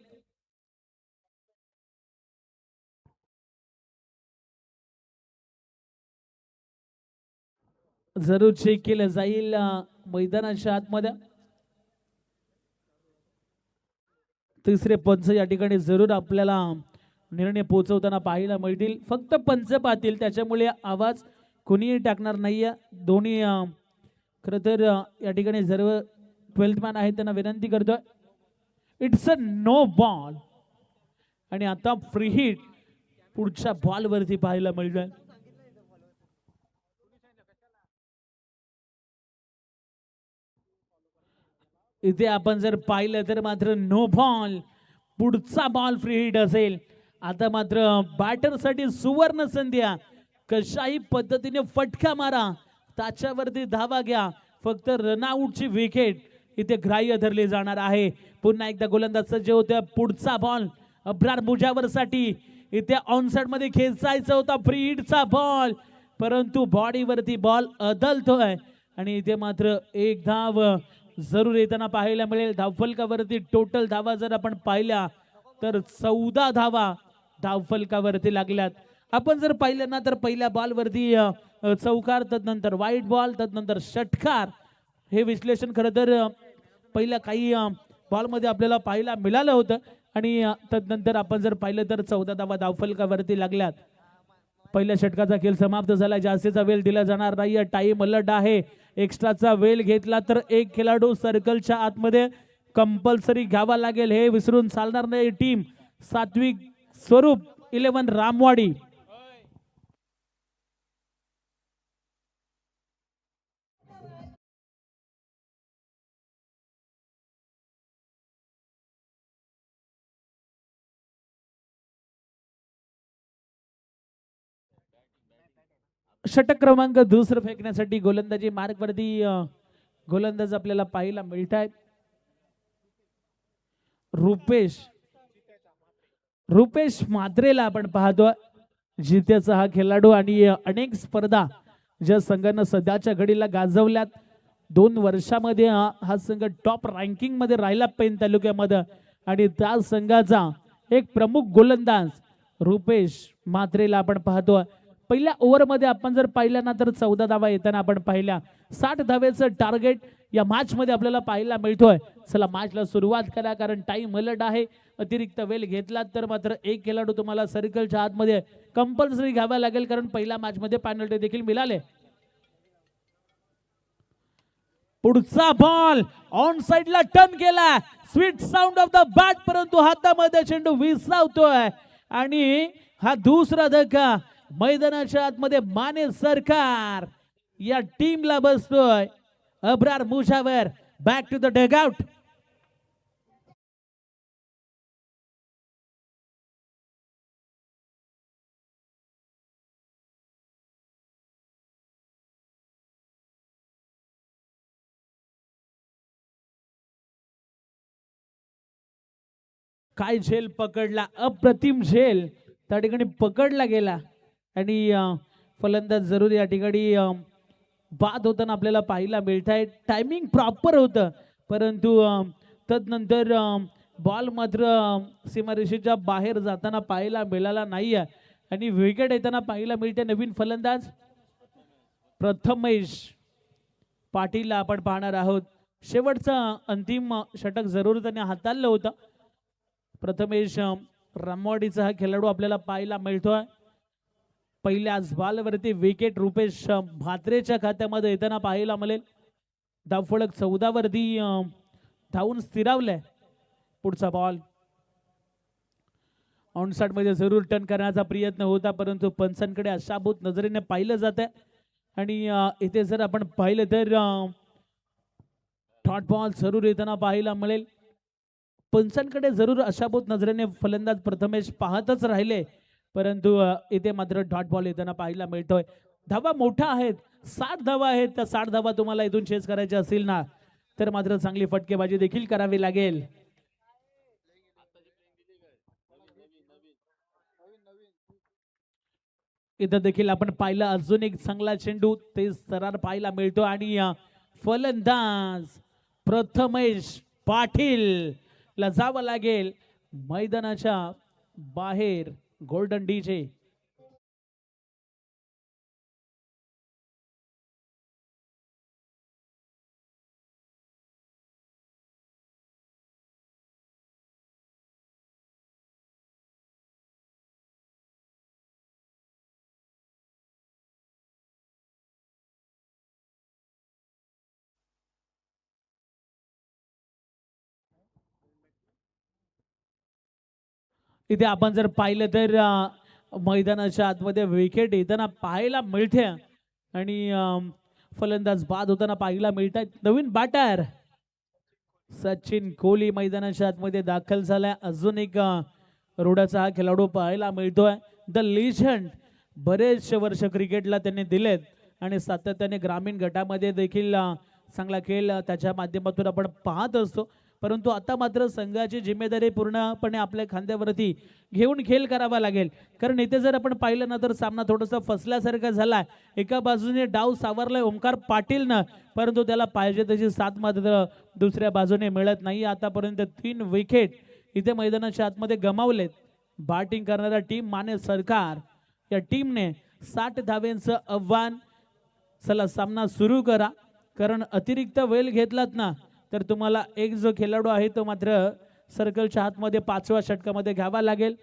जरूर चेक केलं जाईल मैदानाच्या आतमध्ये. तिसरे पंच या ठिकाणी जरूर आपल्याला निर्णय पोहोचवताना पाहायला मिळतील. फक्त पंच पाहतील त्याच्यामुळे आवाज कोणीही टाकणार नाहीये. दोन्ही खरं तर या ठिकाणी सर्व 12th मॅन आहेत त्यांना विनंती करतोय. इट्स अ नो बॉल आणि आता फ्री हिट पुढच्या बॉल वरती पाहायला मिळतोय. इथे आपण जर पाहिलं तर मात्र नो बॉल. पुढचा बॉल फ्री हिट असेल. आता मात्र बॅटरसाठी सुवर्ण संधी. कशाही पद्धतीने फटका मारा त्याच्यावरती धावा घ्या. फक्त रनआउटची विकेट इथे ग्राह्य धरली जाणार आहे. पुन्हा एकदा गोलंदाज सज्ज होत्या. पुढचा बॉल अब्रार मुजावर साठी इथे ऑनसाइड मध्ये खेचायचा होता फ्री हिटचा बॉल, परंतु बॉडीवरती बॉल अदलतोय आणि इथे मात्र एक धाव जरूर येताना पाहायला मिळेल. धावफलकावरती टोटल धावा जर आपण पाहिल्या तर 14 धावा धावफलकावरती लागल्यात. आपण जर पाहिलं ना तर पहिल्या बॉलवरती चौकार, तदनंतर वाईट बॉल, तदनंतर षटकार. हे विश्लेषण खरं तर पहिल्या काही बॉलमध्ये आपल्याला पाहायला मिळालं होतं आणि तदनंतर आपण जर पाहिलं तर 14 धावा धावफलकावरती लागल्यात. पहिल्या षटकाचा खेळ समाप्त झाला. जास्तीचा वेळ दिला जाणार नाही. टाइम अलर्ट आहे. एक्स्ट्राचा वेळ घेतला तर एक खेळाडू सर्कलच्या आतमध्ये कंपल्सरी घ्यावा लागेल. हे विसरून चालणार नाही. टीम सात्विक स्वरूप 11 रामवाडी. षटक क्रमांक दुसरं फेकण्यासाठी गोलंदाजी मार्गवरती गोलंदाज आपल्याला पाहायला मिळत आहेत. रुपेश म्हात्रेला आपण पाहतो. जितेचा हा खेळाडू आणि अनेक स्पर्धा ज्या संघानं सध्याच्या घडीला गाजवल्यात. 2 वर्षामध्ये हा संघ टॉप रँकिंग मध्ये राहिला पेन तालुक्यामध्ये आणि त्या संघाचा एक प्रमुख गोलंदाज रुपेश म्हात्रेला आपण पाहतो. पहिल्या ओव्हरमध्ये आपण जर पाहिलं ना तर 14 धावा येताना आपण पाहिल्या. 60 धावेचं टार्गेट या मॅच मध्ये आपल्याला पाहायला मिळतोय. चला मॅचला सुरुवात करा कारण टाइम अलर्ट आहे. अतिरिक्त वेळ घेतला तर मात्र एक खेळाडू तुम्हाला सर्कलच्या आतमध्ये कंपल्सरी घ्यावा लागेल कारण पहिल्या मॅच मध्ये पेनल्टी देखील मिळाले. पुढचा बॉल ऑन साइडला टर्न केला. Sweet sound of the bat, परंतु हातामध्ये चेंडू विसावतोय आणि हा दुसरा धक्का मैदानाच्या आतमध्ये माने सरकार या टीमला बसतोय. Abrar Mujawar back to the dugout. काय झेल पकडला, अप्रतिम झेल त्या ठिकाणी पकडला गेला आणि फलंदाज जरूर या ठिकाणी बाद होताना आपल्याला पाहायला मिळत आहे. टायमिंग प्रॉपर होतं परंतु तदनंतर बॉल मात्र सीमारेषेच्या बाहेर जाताना पाहायला मिळाला नाही आणि विकेट येताना पाहायला मिळते. नवीन फलंदाज प्रथमेश पाटीलला आपण पाहणार आहोत. शेवटचं अंतिम षटक जरूर त्याने हाताळलं होतं. प्रथमेश रामवाडीचा हा खेळाडू आपल्याला पाहायला मिळतोय. पहिल्याच बॉलवरती विकेट रुपेश म्हात्रेच्या खात्यामध्ये येताना पाहायला मिळेल. धावफलक 14 वरती धावून स्थिरावलंय. पुढचा बॉल ऑनसाइड मध्ये जरूर टर्न करण्याचा प्रयत्न होता परंतु पंचांकडे आशाभूत नजरेने पाहिलं जात आहे आणि इथे जर आपण पाहिलं तर डॉट बॉल जरूर येताना पाहायला मिळेल. पंचांकडे जरूर आशाभूत नजरेने फलंदाज प्रथमेश पाहतच राहिले परंतु इथे मात्र डॉट बॉल येताना पाहायला मिळतोय. धावा मोठा आहेत, 60 धावा आहेत. त्या 60 धावा तुम्हाला इथून चेस करायच्या असतील ना, तर मात्र चांगली फटकेबाजी देखील करावी लागेल. इथं देखील आपण पाहिलं अजून एक चांगला चेंडू ते सरार पाहायला मिळतो आणि फलंदाज प्रथमेश पाटील ला जावं लागेल मैदानाच्या बाहेर. गोल्डन डीजे इथे आपण जर पाहिलं तर मैदानाच्या आतमध्ये विकेट येताना पाहायला मिळते आणि फलंदाज बाद होताना पाहायला मिळतात. नवीन बॅटर सचिन कोहली मैदानाच्या आतमध्ये दाखल झालाय. अजून एक रोडाचा हा खेळाडू पाहायला मिळतोय. द लिजंड बरेचसे वर्ष क्रिकेटला त्यांनी दिलेत आणि सातत्याने ग्रामीण गटामध्ये देखील चांगला खेळ त्याच्या माध्यमातून आपण पाहत असतो. परंतु आता मात्र संघाची जिम्मेदारी पूर्णपणे आपल्या खांद्यावरती घेऊन खेळ करावा लागेल. कारण इथे जर आपण पाहिलं ना तर सामना थोडासा फसल्यासारखा झाला. एका बाजूने डाव सावरलाय ओमकार पाटीलनं, परंतु त्याला पाहिजे तशी साथ मात्र दुसऱ्या बाजूने मिळत नाही. आतापर्यंत 3 विकेट इथे मैदानाच्या आतमध्ये गमावलेत. बॅटिंग करणाऱ्या टीम माने सरकार या टीमने 60 धाव्यांचं आव्हान. चला सामना सुरू करा, कारण अतिरिक्त वेळ घेतलात ना तर तुम्हाला एक जो खेळाडू आहे तो मात्र सर्कलच्या आतमध्ये 5व्या षटकामध्ये घ्यावा लागेल.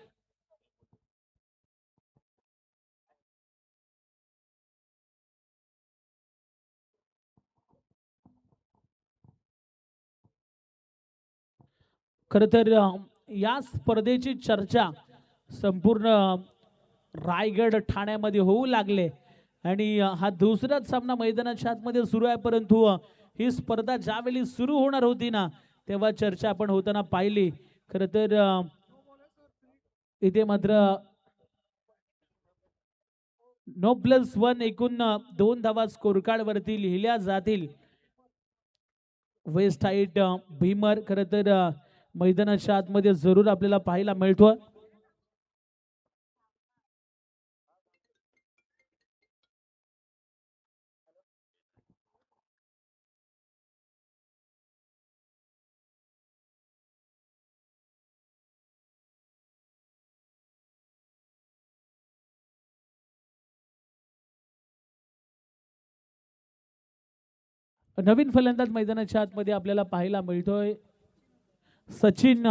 खर तर या स्पर्धेची चर्चा संपूर्ण रायगड ठाण्यामध्ये होऊ लागले आणि हा दुसराच सामना मैदानाच्या आतमध्ये सुरू आहे. परंतु ही स्पर्धा ज्यावेळी सुरू होणार होती ना तेव्हा चर्चा आपण होताना पाहिली. खर तर इथे मात्र नो+1 एकूण 2 धावा स्कोर कार्ड वरती लिहिल्या जातील. वेस्ट हाईट भीमर खर तर मैदानाच्या आतमध्ये जरूर आपल्याला पाहायला मिळतो. नवीन फलंदाज मैदानाच्या आतमध्ये आपल्याला पाहायला मिळतोय. सचिन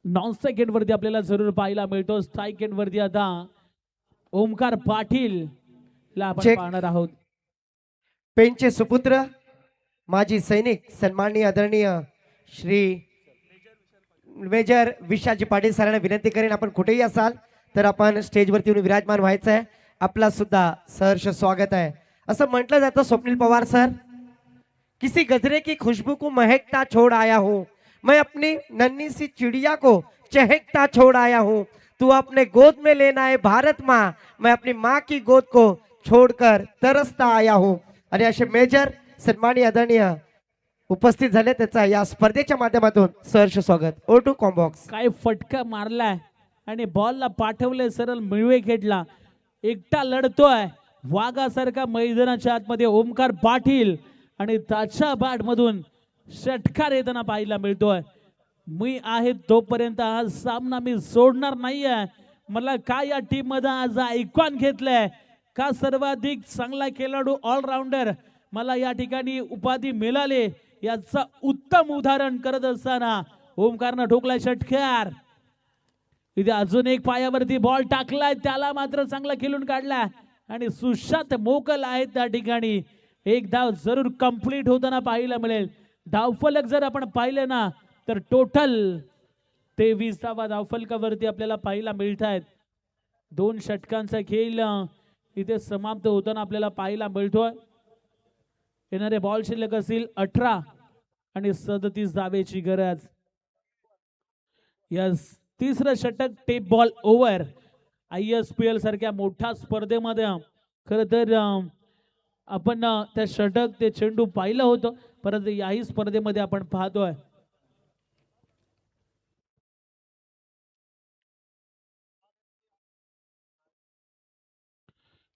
नॉन सेकंड वरती आपल्याला जरूर पाहायला मिळतो. स्ट्राईक एंड वरती आता ओमकार पाटील ला आपण चेक. पाहणार आहोत. पेनचे सुपुत्र माजी सैनिक सन्माननीय आदरणीय श्री मेजर विशालजी पाटील सरांना विनंती करेन, आपण कुठेही असाल तर आपण स्टेजवरती येऊन विराजमान व्हायचं आहे. आपला सुद्धा सहर्ष स्वागत आहे. असं म्हटलं जातं स्वप्नील पवार सर, किसी गजरे की खुशबू को महकता छोड़ आया हूँ, मैं अपनी नन्ही सी चिड़िया को चहकता छोड़ आया हूँ, तू अपने गोद में लेना है भारत माँ, मैं अपनी माँ की गोद को छोड़कर तरसता आया हूँ. आणि असे मेजर सन्माननीय आदरणीय उपस्थित झाले, त्याचा या स्पर्धेच्या माध्यमातून सहर्ष स्वागत. Over to com box. काय फटका मारलाय आणि बॉलला पाठवले सरळ मिळवेकेटला. एकटा लढतोय वाघासारखा मैदानाच्या आतमध्ये ओमकार पाटील आणि त्याच्या बॅट मधून षटकार येताना पाहायला मिळतोय. मी आहे तोपर्यंत हा सामना मी सोडणार नाहीये. मला काय या टीम मध्ये आज ऐकून घेतलंय का सर्वाधिक चांगला खेळाडू ऑलराऊंडर मला या ठिकाणी उपाधी मिळाले याचा उत्तम उदाहरण करत असताना ओमकारनं ठोकलाय षटकार. इथे अजून एक पायावरती बॉल टाकलाय, त्याला मात्र चांगला खेळून काढलाय आणि सुशांत मोकल आहेत त्या ठिकाणी. एक धाव जरूर कंप्लीट होताना पाहायला मिळेल. धावफलक जर आपण पाहिलं ना तर टोटल 23वा धावफलकावरती आपल्याला पाहायला मिळत आहेत. 2 षटकांचा खेळ इथे समाप्त होताना आपल्याला पाहायला मिळतोय. येणारे बॉल शिल्लक असतील 18 आणि 37 धावेची गरज. यस, तिसरं षटक टेप बॉल ओव्हर ISPL सारख्या मोठ्या स्पर्धेमध्ये खरं तर आपण त्या षटक ते चेंडू पाहिलं होतं, परंतु याही स्पर्धेमध्ये आपण पाहतोय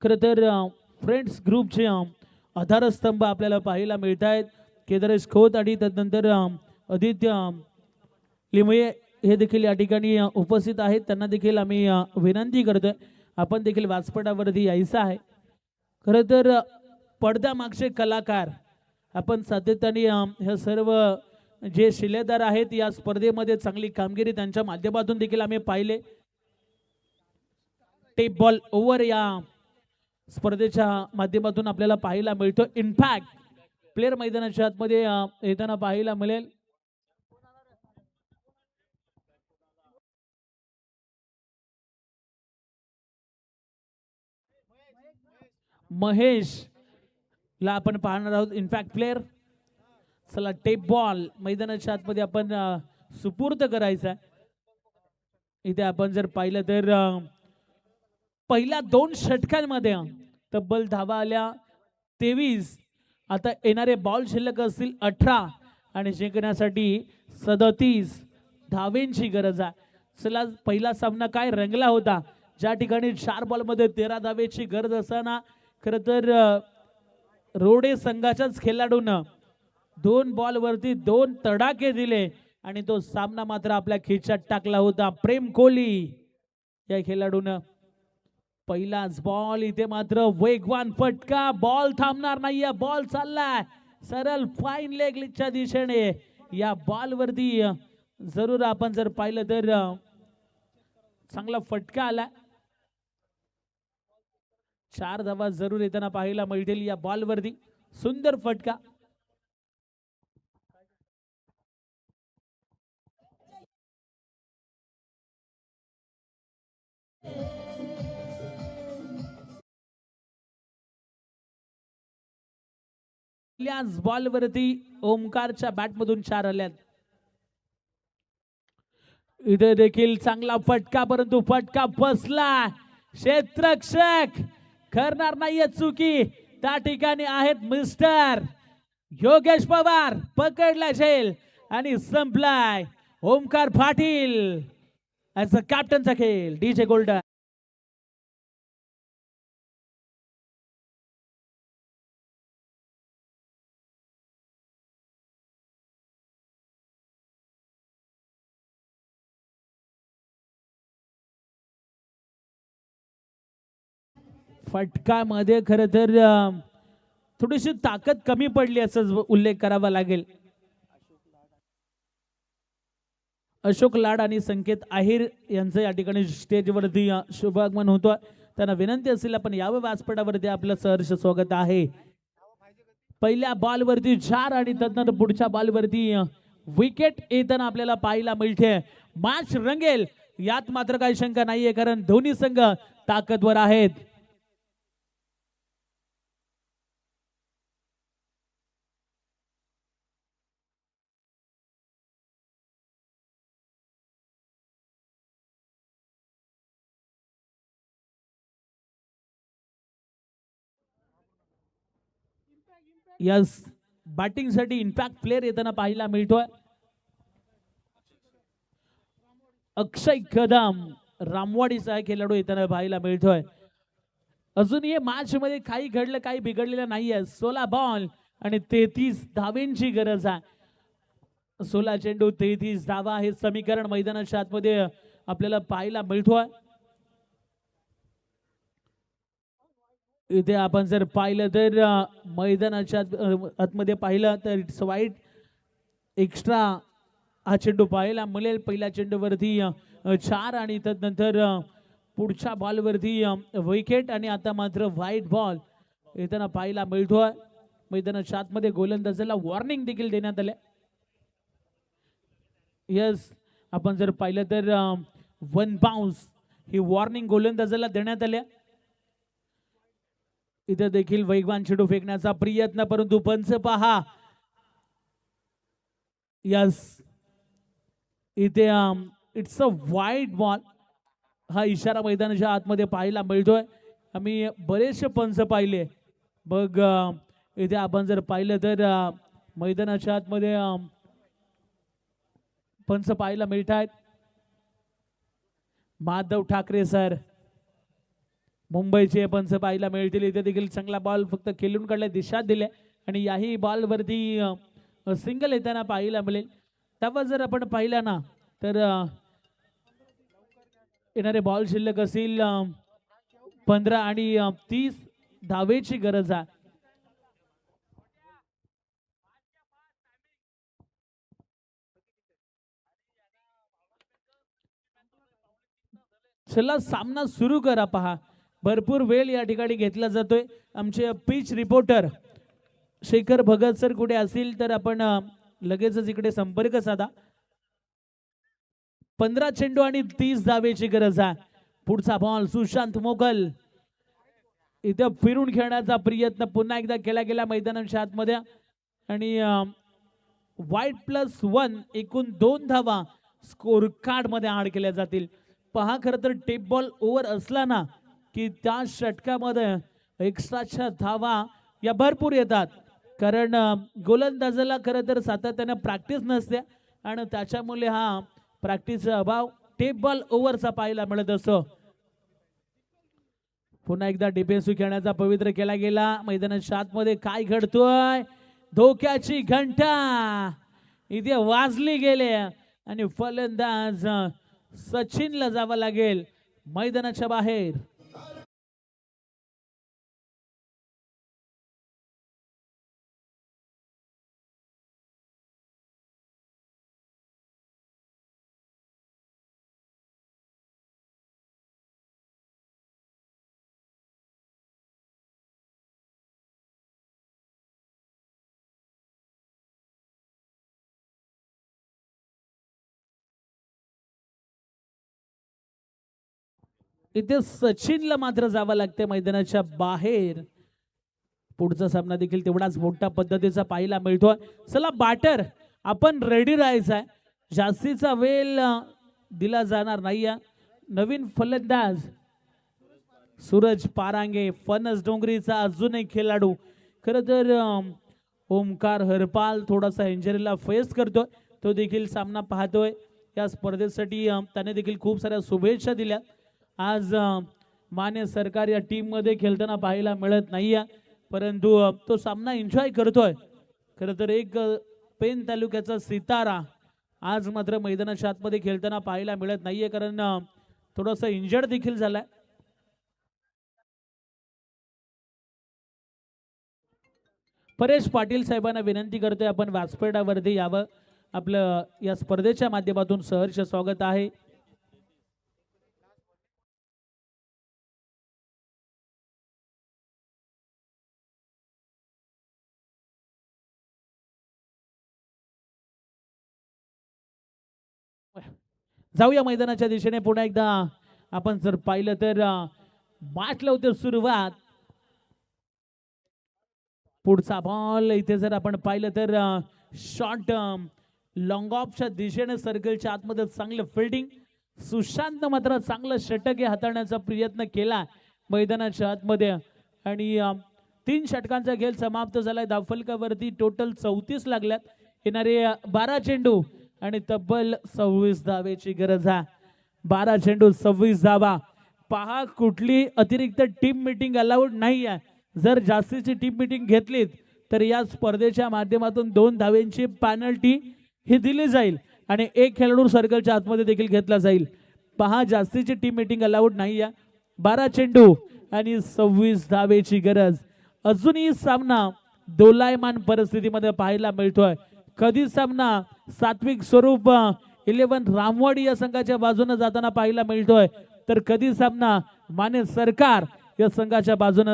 खरं तर फ्रेंड्स ग्रुपचे आधारस्तंभ आपल्याला पाहायला मिळत आहेत. केदारेश खोत आणि त्यानंतर आदित्य लिमये हे देखील या ठिकाणी उपस्थित आहेत. त्यांना देखील आम्ही विनंती करतोय आपण देखील व्यासपीठावरती यायचं आहे. खरं तर पडद्यामागचे कलाकार आपण सातत्याने हे सर्व जे शिलेदार आहेत या स्पर्धेमध्ये चांगली कामगिरी त्यांच्या माध्यमातून देखील आम्ही पाहिले. टेप बॉल ओव्हर या स्पर्धेच्या माध्यमातून आपल्याला पाहायला मिळतो. इम्पॅक्ट प्लेअर मैदानाच्या आतमध्ये येताना पाहायला मिळेल. महेश ला आपण पाहणार आहोत इम्पॅक्ट प्लेअर. चला टेप बॉल मैदानाच्या आतमध्ये आपण सुपूर्द करायचा आहे. इथे आपण जर पाहिलं तर पहिल्या 2 षटकांमध्ये तब्बल धावा आल्या 23. आता येणारे बॉल शिल्लक असतील 18 आणि जिंकण्यासाठी 37 धावेंची गरज आहे. चला पहिला सामना काय रंगला होता, ज्या ठिकाणी 4 बॉलमध्ये 13 धावेची गरज असताना खरं तर रोडे संघाच्याच खेळाडूंना 2 बॉलवरती 2 तडाखे दिले आणि तो सामना मात्र आपल्या खिच्यात टाकला होता. प्रेम कोहली या खेळाडूनं पहिलाच बॉल इथे मात्र वेगवान फटका. बॉल थांबणार नाहीये, बॉल चाललाय सरळ फाईन लेगच्या दिशेने. या बॉलवरती जरूर आपण जर पाहिलं तर चांगला फटका आला. 4 धावा जरूर येताना पाहायला मिळतील या बॉलवरती. सुंदर फटका. पहिल्याच बॉलवरती ओमकारच्या बॅटमधून 4 आल्यात. इथे देखील चांगला फटका, परंतु फटका बसला. क्षेत्ररक्षक करणार नाहीये चुकी. त्या ठिकाणी आहेत मिस्टर योगेश पवार. पकडला झेल आणि संपलाय. ओमकार पाटील ऍज अ कॅप्टनचा खेळ. DJ गोल्डन फटकामध्ये खरं तर थोडीशी ताकद कमी पडली असं उल्लेख करावा लागेल. अशोक लाड आणि संकेत आहेर यांचं या ठिकाणी स्टेजवरती शुभागमन होतं. त्यांना विनंती असेल आपण यावं व्यासपीठावरती. आपलं सहर्ष स्वागत आहे. पहिल्या बॉलवरती 4 आणि त्यानंतर पुढच्या बॉलवरती विकेट येताना आपल्याला पाहायला मिळते. मॅच रंगेल यात मात्र काही शंका नाहीये, कारण दोन्ही संघ ताकदवर आहेत. यस, बॅटिंग साठी इम्पॅक्ट प्लेअर येताना पाहायला मिळतोय. अक्षय कदम रामवाडीचा खेळाडू येताना पाहायला मिळतोय. अजूनही मॅच मध्ये काही घडलं, काही बिघडलेलं नाहीये. 16 बॉल आणि 33 धावेंची गरज आहे. 16 चेंडू 33 धावा हे समीकरण मैदानाच्या आतमध्ये आपल्याला पाहायला मिळतोय. इथे आपण जर पाहिलं तर मैदानाच्या आतमध्ये पाहिलं तर इट्स वाईट. एक्स्ट्रा हा चेंडू पाहायला मिळेल. पहिल्या चेंडूवरती 4 आणि त्यानंतर पुढच्या बॉलवरती विकेट आणि आता मात्र व्हाईट बॉल येताना पाहायला मिळतोय. मैदानाच्या आतमध्ये गोलंदाजाला वॉर्निंग देखील देण्यात आले. यस, आपण जर पाहिलं तर 1 बाउन्स ही वॉर्निंग गोलंदाजाला देण्यात आल्या. इथे देखील वेगवान चेंडू फेकण्याचा प्रयत्न, परंतु पंच पहा. यस, इथे इट्स अ वाईट बॉल. हा इशारा मैदानाच्या आतमध्ये पाहायला मिळतोय. आम्ही बरेचसे पंच पाहिले. मग इथे आपण जर पाहिलं तर मैदानाच्या आतमध्ये पंच पाहायला मिळत आहेत. माधव ठाकरे सर मुंबईचे पंच पाहायला मिळतील. इथे देखील चांगला बॉल फक्त खेळून काढला, दिशा दिल्या आणि याही बॉल वरती सिंगल येताना पाहायला मिळेल. तेव्हा जर आपण पाहिला ना तर येणारे बॉल शिल्लक असतील 15 आणि 30 धावेची गरज आहे. चला सामना सुरू करा. पहा भरपूर वेळ या ठिकाणी घेतला जातोय. आमचे pitch reporter Shekhar Bhagat sir कुठे असतील तर आपण लगेचच इकडे संपर्क साधा. 15 चेंडू आणि 30 धावेची गरज आहे. पुढचा बॉल सुशांत मोगल इथे फिरून खेळण्याचा प्रयत्न पुन्हा एकदा केला गेला मैदानाच्या आतमध्ये आणि वाईट +1 एकूण 2 धावा स्कोर कार्ड मध्ये ऍड केल्या जातील. पहा खरं तर टेप बॉल ओव्हर असला ना की त्या षटकामध्ये एक्स्ट्राच्या धावा या भरपूर येतात. कारण गोलंदाजाला खरं तर सातत्याने प्रॅक्टिस नसते आणि त्याच्यामुळे हा प्रॅक्टिसचा अभाव टेप बॉल ओव्हरचा पाहायला मिळत असतो. पुन्हा एकदा डिफेन्सिव्ह खेळण्याचा पवित्र केला गेला. मैदानाच्या आतमध्ये काय घडतोय? धोक्याची घंटा इथे वाजली गेले आणि फलंदाज सचिनला जावं लागेल मैदानाच्या बाहेर. इथे सचिनला मात्र जावं लागते मैदानाच्या बाहेर. पुढचा सामना देखील तेवढाच मोठ्या पद्धतीचा पाहायला मिळतोय. चला बॅटर आपण रेडी राहायचं आहे. जास्तीचा वेळ दिला जाणार नाही. नवीन फलंदाज सूरज पारांगे फणस डोंगरीचा अजून एक खेळाडू. खरं तर ओमकार हरपाल थोडासा इंजरीला फेस करतोय. तो देखील सामना पाहतोय. या स्पर्धेसाठी त्याने देखील खूप साऱ्या शुभेच्छा दिल्या. आज माने सरकार या टीम मध्ये खेळताना पाहायला मिळत नाहीये, परंतु तो सामना एन्जॉय करतोय. खरं तर एक पेन तालुक्याचा सितारा आज मात्र मैदानाच्या आतमध्ये खेळताना पाहायला मिळत नाहीये, कारण थोडासा इंजर्ड देखील झालाय. परेश पाटील साहेबांना विनंती करतोय आपण व्यासपीठावरती यावं. आपलं या स्पर्धेच्या माध्यमातून सहर्ष स्वागत आहे. जाऊया मैदानाच्या दिशेने. पुन्हा एकदा आपण जर पाहिलं तर मॅच लावते सुरुवात. पुढचा बॉल इथे जर आपण पाहिलं तर शॉर्ट लॉंग ऑफच्या दिशेने सर्कलच्या आतमध्ये चांगलं फिल्डिंग. सुशांत मात्र चांगलं षटक हाताळण्याचा प्रयत्न केला मैदानाच्या आतमध्ये आणि 3 षटकांचा खेळ समाप्त झालाय. धावफलकावरती टोटल 34 लागल्यात. येणारे 12 चेंडू आणि तब्बल 26 धावेची गरज आहे. 12 चेंडू 26 धावा. पहा कुठली अतिरिक्त टीम मीटिंग अलाउड नाही आहे. जर जास्तीची टीम मीटिंग घेतलीत तर या स्पर्धेच्या माध्यमातून 2 धावेंची पेनल्टी ही दिली जाईल आणि एक खेळाडू सर्कलच्या आतमध्ये देखील घेतला जाईल. पहा जास्तीची टीम मीटिंग अलाउड नाही आहे. 12 चेंडू आणि 26 धावेची गरज. अजूनही सामना दोलायमान परिस्थितीमध्ये पाहायला मिळतोय. कधी सामना सात्विक स्वरूप 11 रामवाडी या संघाच्या बाजूने जाताना पाहायला मिळतोय, तर कधी सामना माने सरकार या संघाच्या बाजूने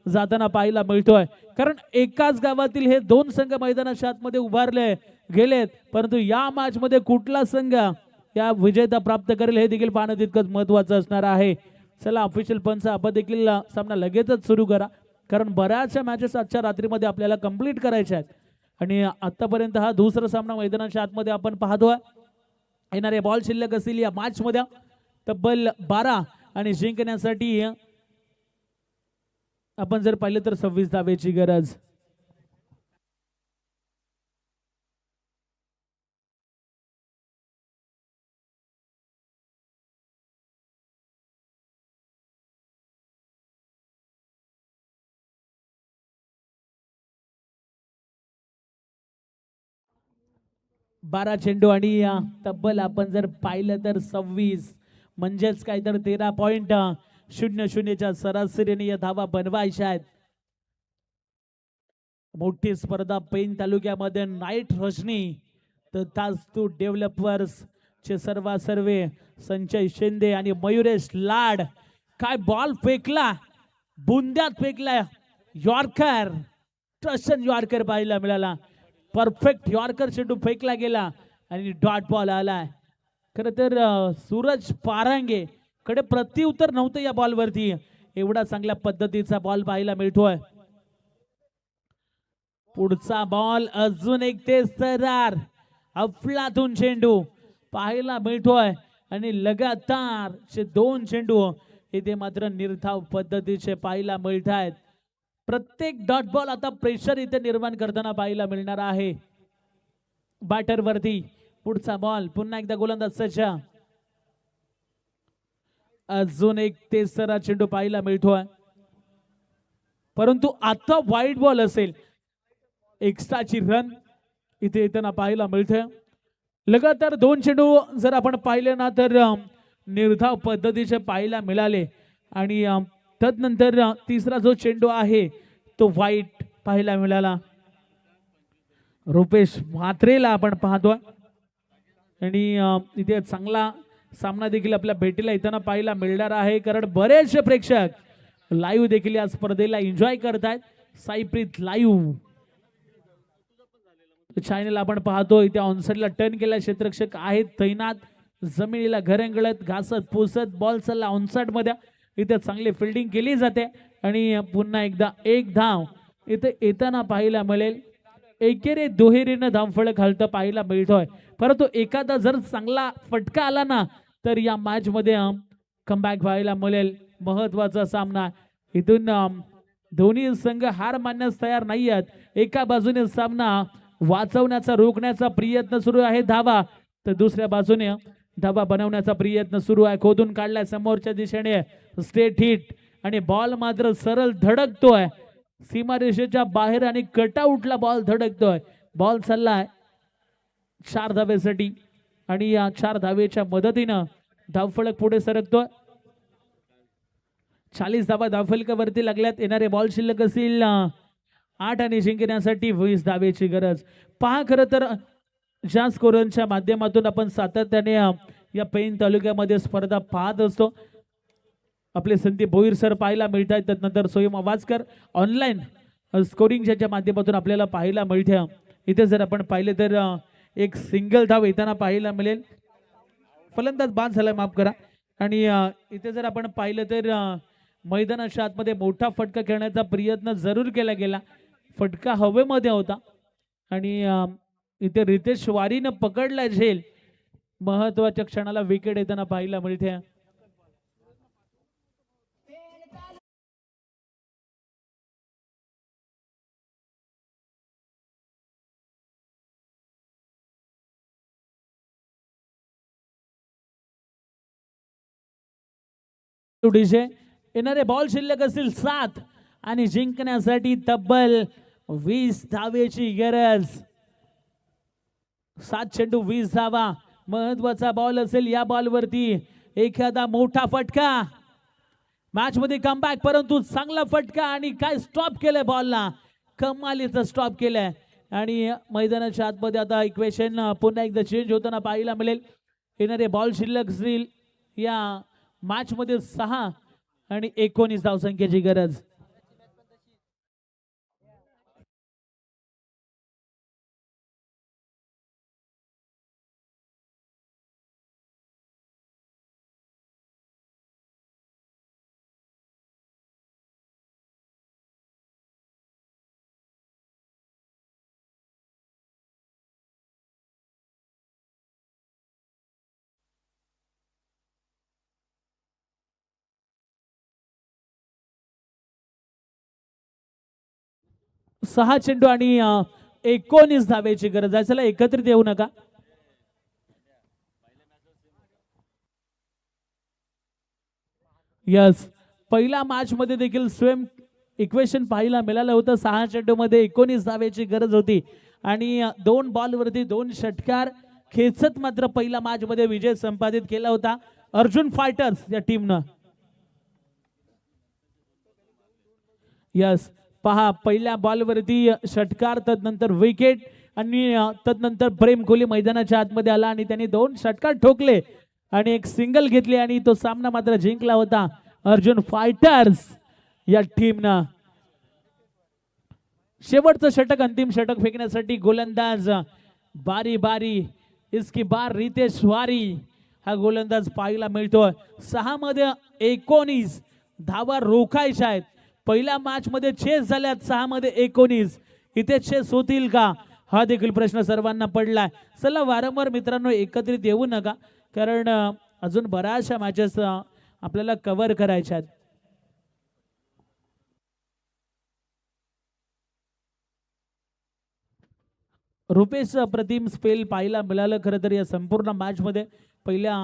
जाताना पाहायला मिळतोय. कारण एकाच गावातील हे 2 संघ मैदानाच्या आतमध्ये उभारले गेलेत, परंतु या मॅच मध्ये कुठला संघ या विजेता प्राप्त करेल हे देखील पाहणं तितकंच महत्वाचं असणार आहे. चला ऑफिशियल पंच आपण देखील सामना लगेचच सुरू करा, कारण बऱ्याचशा मॅचेस आजच्या रात्रीमध्ये आपल्याला कंप्लीट करायच्या आहेत आणि आतापर्यंत हा दुसरा सामना मैदानाच्या आतमध्ये आपण पाहतोय. येणारे बॉल शिल्लक असतील या मॅच मध्ये तब्बल 12 आणि जिंकण्यासाठी आपण जर पाहिलं तर 26 धावेची गरज. बारा चेंडू आणि तब्बल आपण जर पाहिलं तर 26 म्हणजेच काय तर 13.00च्या सरासरीने या धावा बनवायच्या आहेत. मोठी स्पर्धा पेन तालुक्यामध्ये नाईट रजनी तथास्तु डेव्हलपर्स चे सर्वे संजय शिंदे आणि मयुरेश लाड. काय बॉल फेकला, बुंद्यात फेकला, यॉर्कर ट्रशन यॉर्कर पाहायला मिळाला. परफेक्ट यॉर्कर चेंडू फेकला गेला आणि डॉट बॉल आलाय. खर तर सूरज पारांगे कडे प्रत्युत्तर नव्हतं या बॉलवरती. एवढा चांगल्या पद्धतीचा बॉल पाहायला मिळतोय. पुढचा बॉल अजून एक तेज तरार अफलातून चेंडू पाहायला मिळतोय आणि लगातार 2 चेंडू इथे मात्र निर्धाव पद्धतीचे पाहायला मिळत आहेत. प्रत्येक डॉट बॉल आता प्रेशर इथे निर्माण करताना पाहायला मिळणार आहे बॅटर वरती. पुढचा बॉल पुन्हा एकदा गोलंदाज सज्ज. अजून एक तेजरा चेंडू पाहायला मिळतोय, परंतु आता वाईट बॉल असेल. एक्स्ट्राची रन इथे येताना पाहायला मिळते. लगातार 2 चेंडू जर आपण पाहिले ना तर निर्धाव पद्धतीचे पाहायला मिळाले आणि तदनंतर तिसरा जो चेंडू आहे तो वाईट पाहायला मिळाला. रुपेश म्हात्रेला आपण पाहतोय आणि इथे चांगला सामना देखील आपल्या भेटीला येताना पाहायला मिळणार आहे, कारण बरेचसे प्रेक्षक लाईव्ह देखील या स्पर्धेला एन्जॉय करतायत. साईप्रीत लाईव्ह चॅनल आपण पाहतो. इथे ऑनसाइडला टर्न केला, क्षेत्ररक्षक आहेत तैनात, जमिनीला घरंगळत घासत पुसत बॉल चालला ऑनसाइड मध्ये. इथे चांगली फिल्डिंग केली जाते आणि पुन्हा एकदा एक धाव इथे येताना पाहायला मिळेल. एकेरी दुहेरीनं धावफलक घालतं पाहायला मिळतोय, परंतु एखादा जर चांगला फटका आला ना तर या मॅच मध्ये कमबॅक व्हायला मिळेल. महत्वाचा सामना इथून दोन्ही संघ हार मानण्यास तयार नाही आहेत. एका बाजूने सामना वाचवण्याचा रोखण्याचा प्रयत्न सुरू आहे धावा, तर दुसऱ्या बाजूने धावा बनवण्याचा प्रयत्न सुरू आहे. खोदून काढलाय समोरच्या दिशेने स्ट्रेट हिट आणि बॉल मात्र सरळ धडकतोय सीमारेषेच्या बाहेर आणि कटआउटला बॉल धडकतोय. बॉल चाललाय 4 धावेसाठी आणि या 4 धावेच्या मदतीनं धावफलक पुढे सरकतोय. 40 धावा धावफलकावरती लागल्यात. येणारे बॉल शिल्लक असतील 8 आणि जिंकण्यासाठी 20 धावेची गरज. पहा खरं तर ज्या स्कोरच्या माध्यमातून आपण सातत्याने या पेन तालुक्यामध्ये स्पर्धा पाहत असतो. आपले संदीप भोईर सर पाहायला मिळत आहेत, त्यानंतर सोयम आवाजकर ऑनलाईन स्कोरिंगच्या माध्यमातून आपल्याला पाहायला मिळते. इथे जर आपण पाहिले तर एक सिंगल धाव येताना पाहायला मिळेल. फलंदाज बाद झालाय, माफ करा. आणि इथे जर आपण पाहिलं तर मैदानाच्या आतमध्ये मोठा फटका खेळण्याचा प्रयत्न जरूर केला गेला. फटका हवेमध्ये होता आणि इथे रितेश वारीनं पकडला झेल. महत्वाच्या क्षणाला विकेट येताना पाहायला मिळते. येणारे बॉल शिल्लक असतील 7 आणि जिंकण्यासाठी तब्बल 20 धावेची गरज. 7 चेंडू 20 धावा. महत्वाचा बॉल असेल. या बॉलवरती एखादा मोठा फटका, मॅच मध्ये कमबॅक, परंतु चांगला फटका आणि काय स्टॉप केलंय बॉलला, कमालीचं स्टॉप केलंय. आणि मैदानाच्या आतमध्ये आता इक्वेशन पुन्हा एकदा चेंज होताना पाहायला मिळेल. येणारे बॉल शिल्लक असतील या मॅच मध्ये 6 आणि 19 धावसंख्येची गरज. 6 चेंडू आणि 19 धावेची गरज आहे. चला एकत्रित येऊ नका. यस, पहिल्या मॅच मध्ये देखील सेम इक्वेशन पाहायला मिळालं होतं. 6 चेंडू मध्ये 19 धावेची गरज होती आणि 2 बॉल वरती 2 षटकार खेचत मात्र पहिल्या मॅच मध्ये विजय संपादित केला होता अर्जुन फायटर्स या टीमनं. यस, पहा पहिल्या बॉल वरती षटकार, तदनंतर विकेट आणि तदनंतर प्रेम कोहली मैदानाच्या आतमध्ये आला आणि त्यांनी 2 षटकार ठोकले आणि एक सिंगल घेतले आणि तो सामना मात्र जिंकला होता अर्जुन फायटर्स या टीमनं. शेवटचं षटक, अंतिम षटक फेकण्यासाठी गोलंदाज बारी बारी इसकी बार रितेश वारी हा गोलंदाज पाहायला मिळतोय. 6 मध्ये 19 धावा रोखायच्या आहेत. पहिल्या मॅच मध्ये 6 झाल्यात, 6 मध्ये 19. इथे 6 होतील का हा देखील प्रश्न सर्वांना पडलाय. चला वारंवार मित्रांनो एकत्रित येऊ नका, कारण अजून बऱ्याचशा मॅचेस आपल्याला कव्हर करायच्या आहेत. रुपेश प्रतिम स्पेल पाहायला मिळालं खरं तर या संपूर्ण मॅच मध्ये. पहिल्या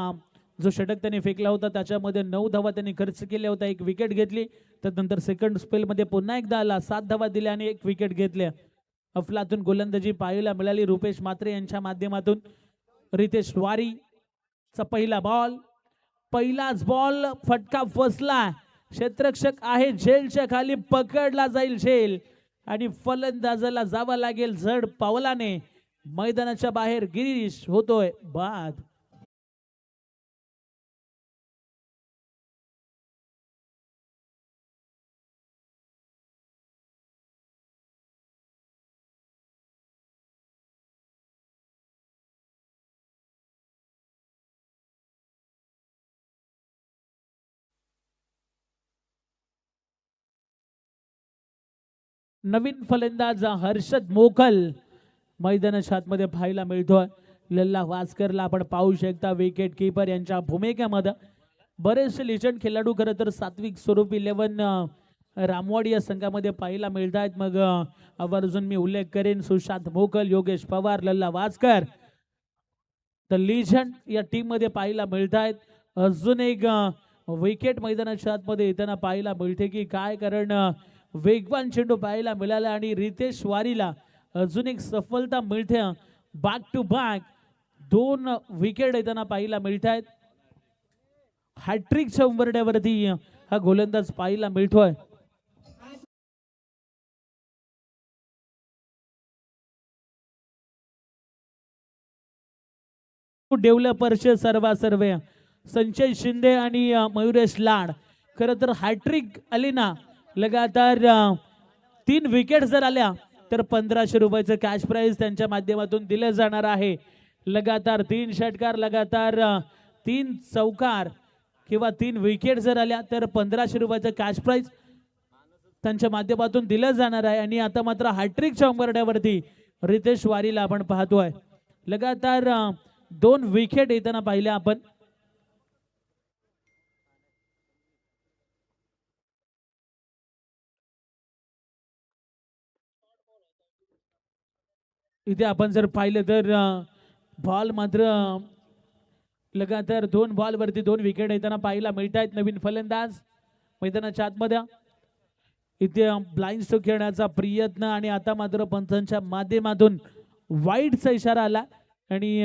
जो षटक त्यांनी फेकला होता त्याच्यामध्ये 9 धावा त्यांनी खर्च केल्या होत्या, 1 विकेट घेतली. त्यानंतर सेकंड स्पेल मध्ये पुन्हा एकदा आला, 7 धावा दिल्या आणि 1 विकेट घेतल्या. अफलातून गोलंदाजी पाहायला मिळाली रुपेश म्हात्रे यांच्या माध्यमातून. रितेश वारी चा पहिला बॉल, पहिलाच बॉल, फटका फसला. क्षेत्ररक्षक आहे झेलच्या खाली, पकडला जाईल झेल आणि फलंदाजाला जावं लागेल जड पावलाने. मैदानाच्या बाहेर गिरीश होतोय बाद. नवीन फलंदाज हर्षद मोकल मैदानाच्या आतमध्ये पाहायला मिळतोय. लल्ला वास्करला आपण पाहू शकता विकेट किपर यांच्या भूमिकेमध्ये. बरेचसे लिजंड खेळाडू खरं तर सात्विक स्वरूप 11 रामवाडी या संघामध्ये पाहायला मिळत आहेत. मग आवर्जून मी उल्लेख करेन सुशांत मोकल, योगेश पवार, लल्ला वास्कर तर लिजंड या टीम मध्ये पाहायला मिळत आहेत. अजून एक विकेट मैदानाच्या आतमध्ये येताना पाहायला मिळते की काय, कारण वेगवान चेंडू पाहायला मिळाला आणि रितेश वारीला अजून एक सफलता मिळते. बॅक टू बॅक 2 विकेट येताना पाहायला मिळत आहेत. हॅट्रिकच्या उंबरड्यावरती हा गोलंदाज पाहायला मिळतोय. डेव्हलपर्सचे सर्वे संजय शिंदे आणि मयुरेश लाड. खरं तर हॅट्रिक आली ना, लगातार 3 विकेट जर आल्या तर 1500 रुपयाचं कॅश प्राइज त्यांच्या माध्यमातून दिलं जाणार आहे. लगातार 3 षटकार, लगातार 3 चौकार किंवा 3 विकेट जर आल्या तर 1500 रुपयाचं कॅश प्राइज त्यांच्या माध्यमातून दिलं जाणार आहे. आणि आता मात्र हॅट्रिकच्या उंबरड्यावरती रितेश वारीला आपण पाहतोय. लगातार 2 विकेट येताना पाहिल्या आपण. इथे आपण जर पाहिलं तर बॉल मात्र लगातार 2 बॉल वरती 2 विकेट येताना पाहायला मिळत आहेत. नवीन फलंदाज मैदानाच्या आतमध्ये. इथे ब्लाइंड स्ट्रोक खेळण्याचा प्रयत्न आणि आता मात्र पंचांच्या माध्यमातून वाईडचा इशारा आला आणि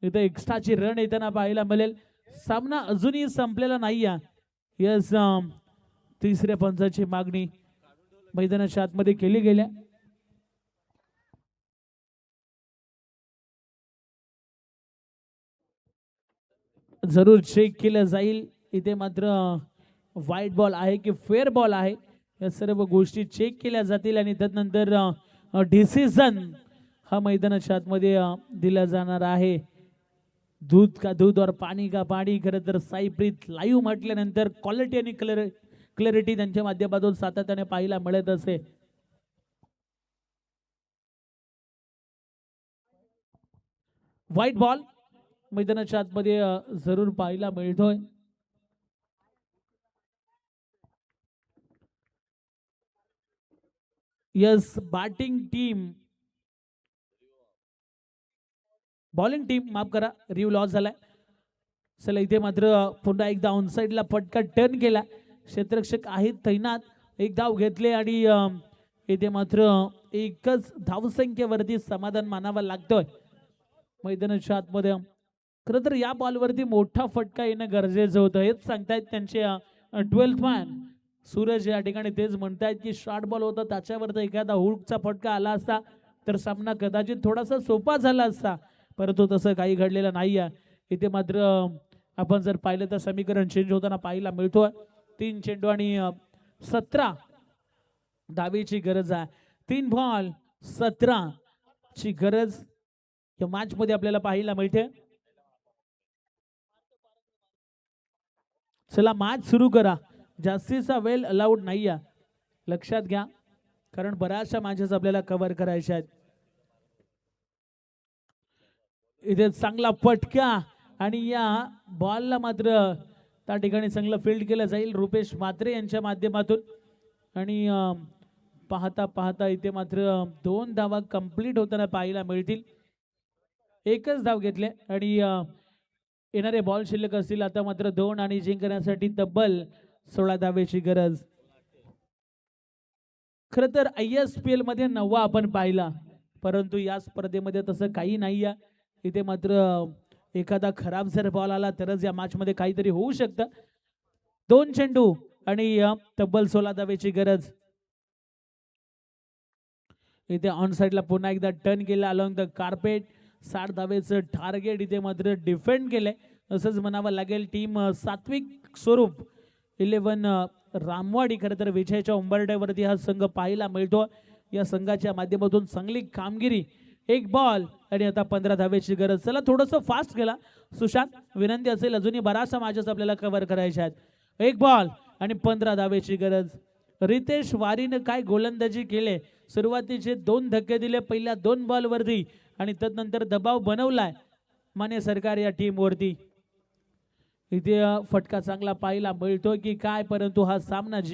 इथे एक्स्ट्राची रन येताना पाहायला मिळेल. सामना अजूनही संपलेला नाही आहे. यस, तिसऱ्या पंचाची मागणी मैदानाच्या आतमध्ये केली गेल्या. जरूर चेक केलं जाईल इथे मात्र वाईट बॉल आहे की फेअर बॉल आहे, या सर्व गोष्टी चेक केल्या जातील आणि त्यानंतर डिसिजन हा मैदानाच्या आतमध्ये दिला जाणार आहे. दूध का दूध और पाणी का पाणी. खरं तर साईप्रीत लाईव्ह म्हटल्यानंतर क्वालिटी आणि क्लॅरिटी त्यांच्या माध्यमातून सातत्याने पाहायला मिळत असे. व्हाईट बॉल मैदानाच्या आतमध्ये जरूर पाहायला मिळतोय. यस बॉलिंग टीम माफ करा, रिव्ह लॉस झालाय. चला इथे मात्र पुन्हा एकदा ऑनसाइडला फटका टर्न केला. क्षेत्ररक्षक आहेत तैनात. एक धाव घेतले आणि इथे मात्र एकच धावसंख्येवरती समाधान मानावा लागतोय मैदानाच्या आतमध्ये. खरं तर या बॉलवरती मोठा फटका येणं गरजेचं होतं, हेच सांगतायत त्यांचे 12th मॅन सूरज या ठिकाणी. तेच म्हणतायत की शॉर्ट बॉल होता, त्याच्यावर एखादा हुकचा फटका आला असता तर सामना कदाचित थोडासा सोपा झाला असता, परंतु तसं काही घडलेलं नाही आहे. इथे मात्र आपण जर पाहिलं तर समीकरण चेंज होताना पाहायला मिळतोय. 3 चेंडू आणि 17 धावेची गरज आहे. 3 बॉल 17 ची गरज या मॅच मध्ये आपल्याला पाहायला मिळते. चला मॅच सुरू करा. जास्तीचा वेळ अलाउड नाही आहे, लक्षात घ्या, कारण बऱ्याचशा मॅचेस आपल्याला कव्हर करायच्या आहेत. इथे चांगला फटका आणि या बॉलला मात्र त्या ठिकाणी चांगलं फील्ड केलं जाईल रुपेश म्हात्रे यांच्या माध्यमातून. आणि पाहता पाहता इथे मात्र 2 धावा कंप्लीट होताना पाहायला मिळतील. एकच धाव घेतले आणि येणारे बॉल शिल्लक असतील आता मात्र 2 आणि जिंकण्यासाठी तब्बल 16 धावेची गरज. खरं तर ISPL मध्ये 9 आपण पाहिला, परंतु या स्पर्धेमध्ये तसं काही नाही आहे. इथे मात्र एखादा खराब जर बॉल आला तरच या मॅच मध्ये काहीतरी होऊ शकतं. 2 चेंडू आणि तब्बल 16 धावेची गरज. इथे ऑन साइडला पुन्हा एकदा टर्न केला अलॉंग द कार्पेट. 60 धावेचं टार्गेट इथे मात्र डिफेंड केलंय असंच म्हणावं लागेल. टीम सात्विक स्वरूप 11 रामवाडी खरं तर विजयाच्या उंबरठ्यावरती हा संघ पाहायला मिळतो. या संघाच्या माध्यमातून चांगली कामगिरी. 1 बॉल आणि आता 15 धावेची गरज. चला थोडंसं फास्ट केला सुशांत, विनंती असेल, अजूनही बराचसा मॅचेस आपल्याला कव्हर करायच्या आहेत. 1 बॉल आणि 15 धावेची गरज. रितेश वारीनं काय गोलंदाजी केले, सुरुवातीचे 2 धक्के दिले पहिल्या 2 बॉलवरती आणि तदनंतर दबाव बनवलाय माने सरकार या टीम वरती. इथे फटका चांगला पाहायला मिळतो की काय, परंतु हा सामना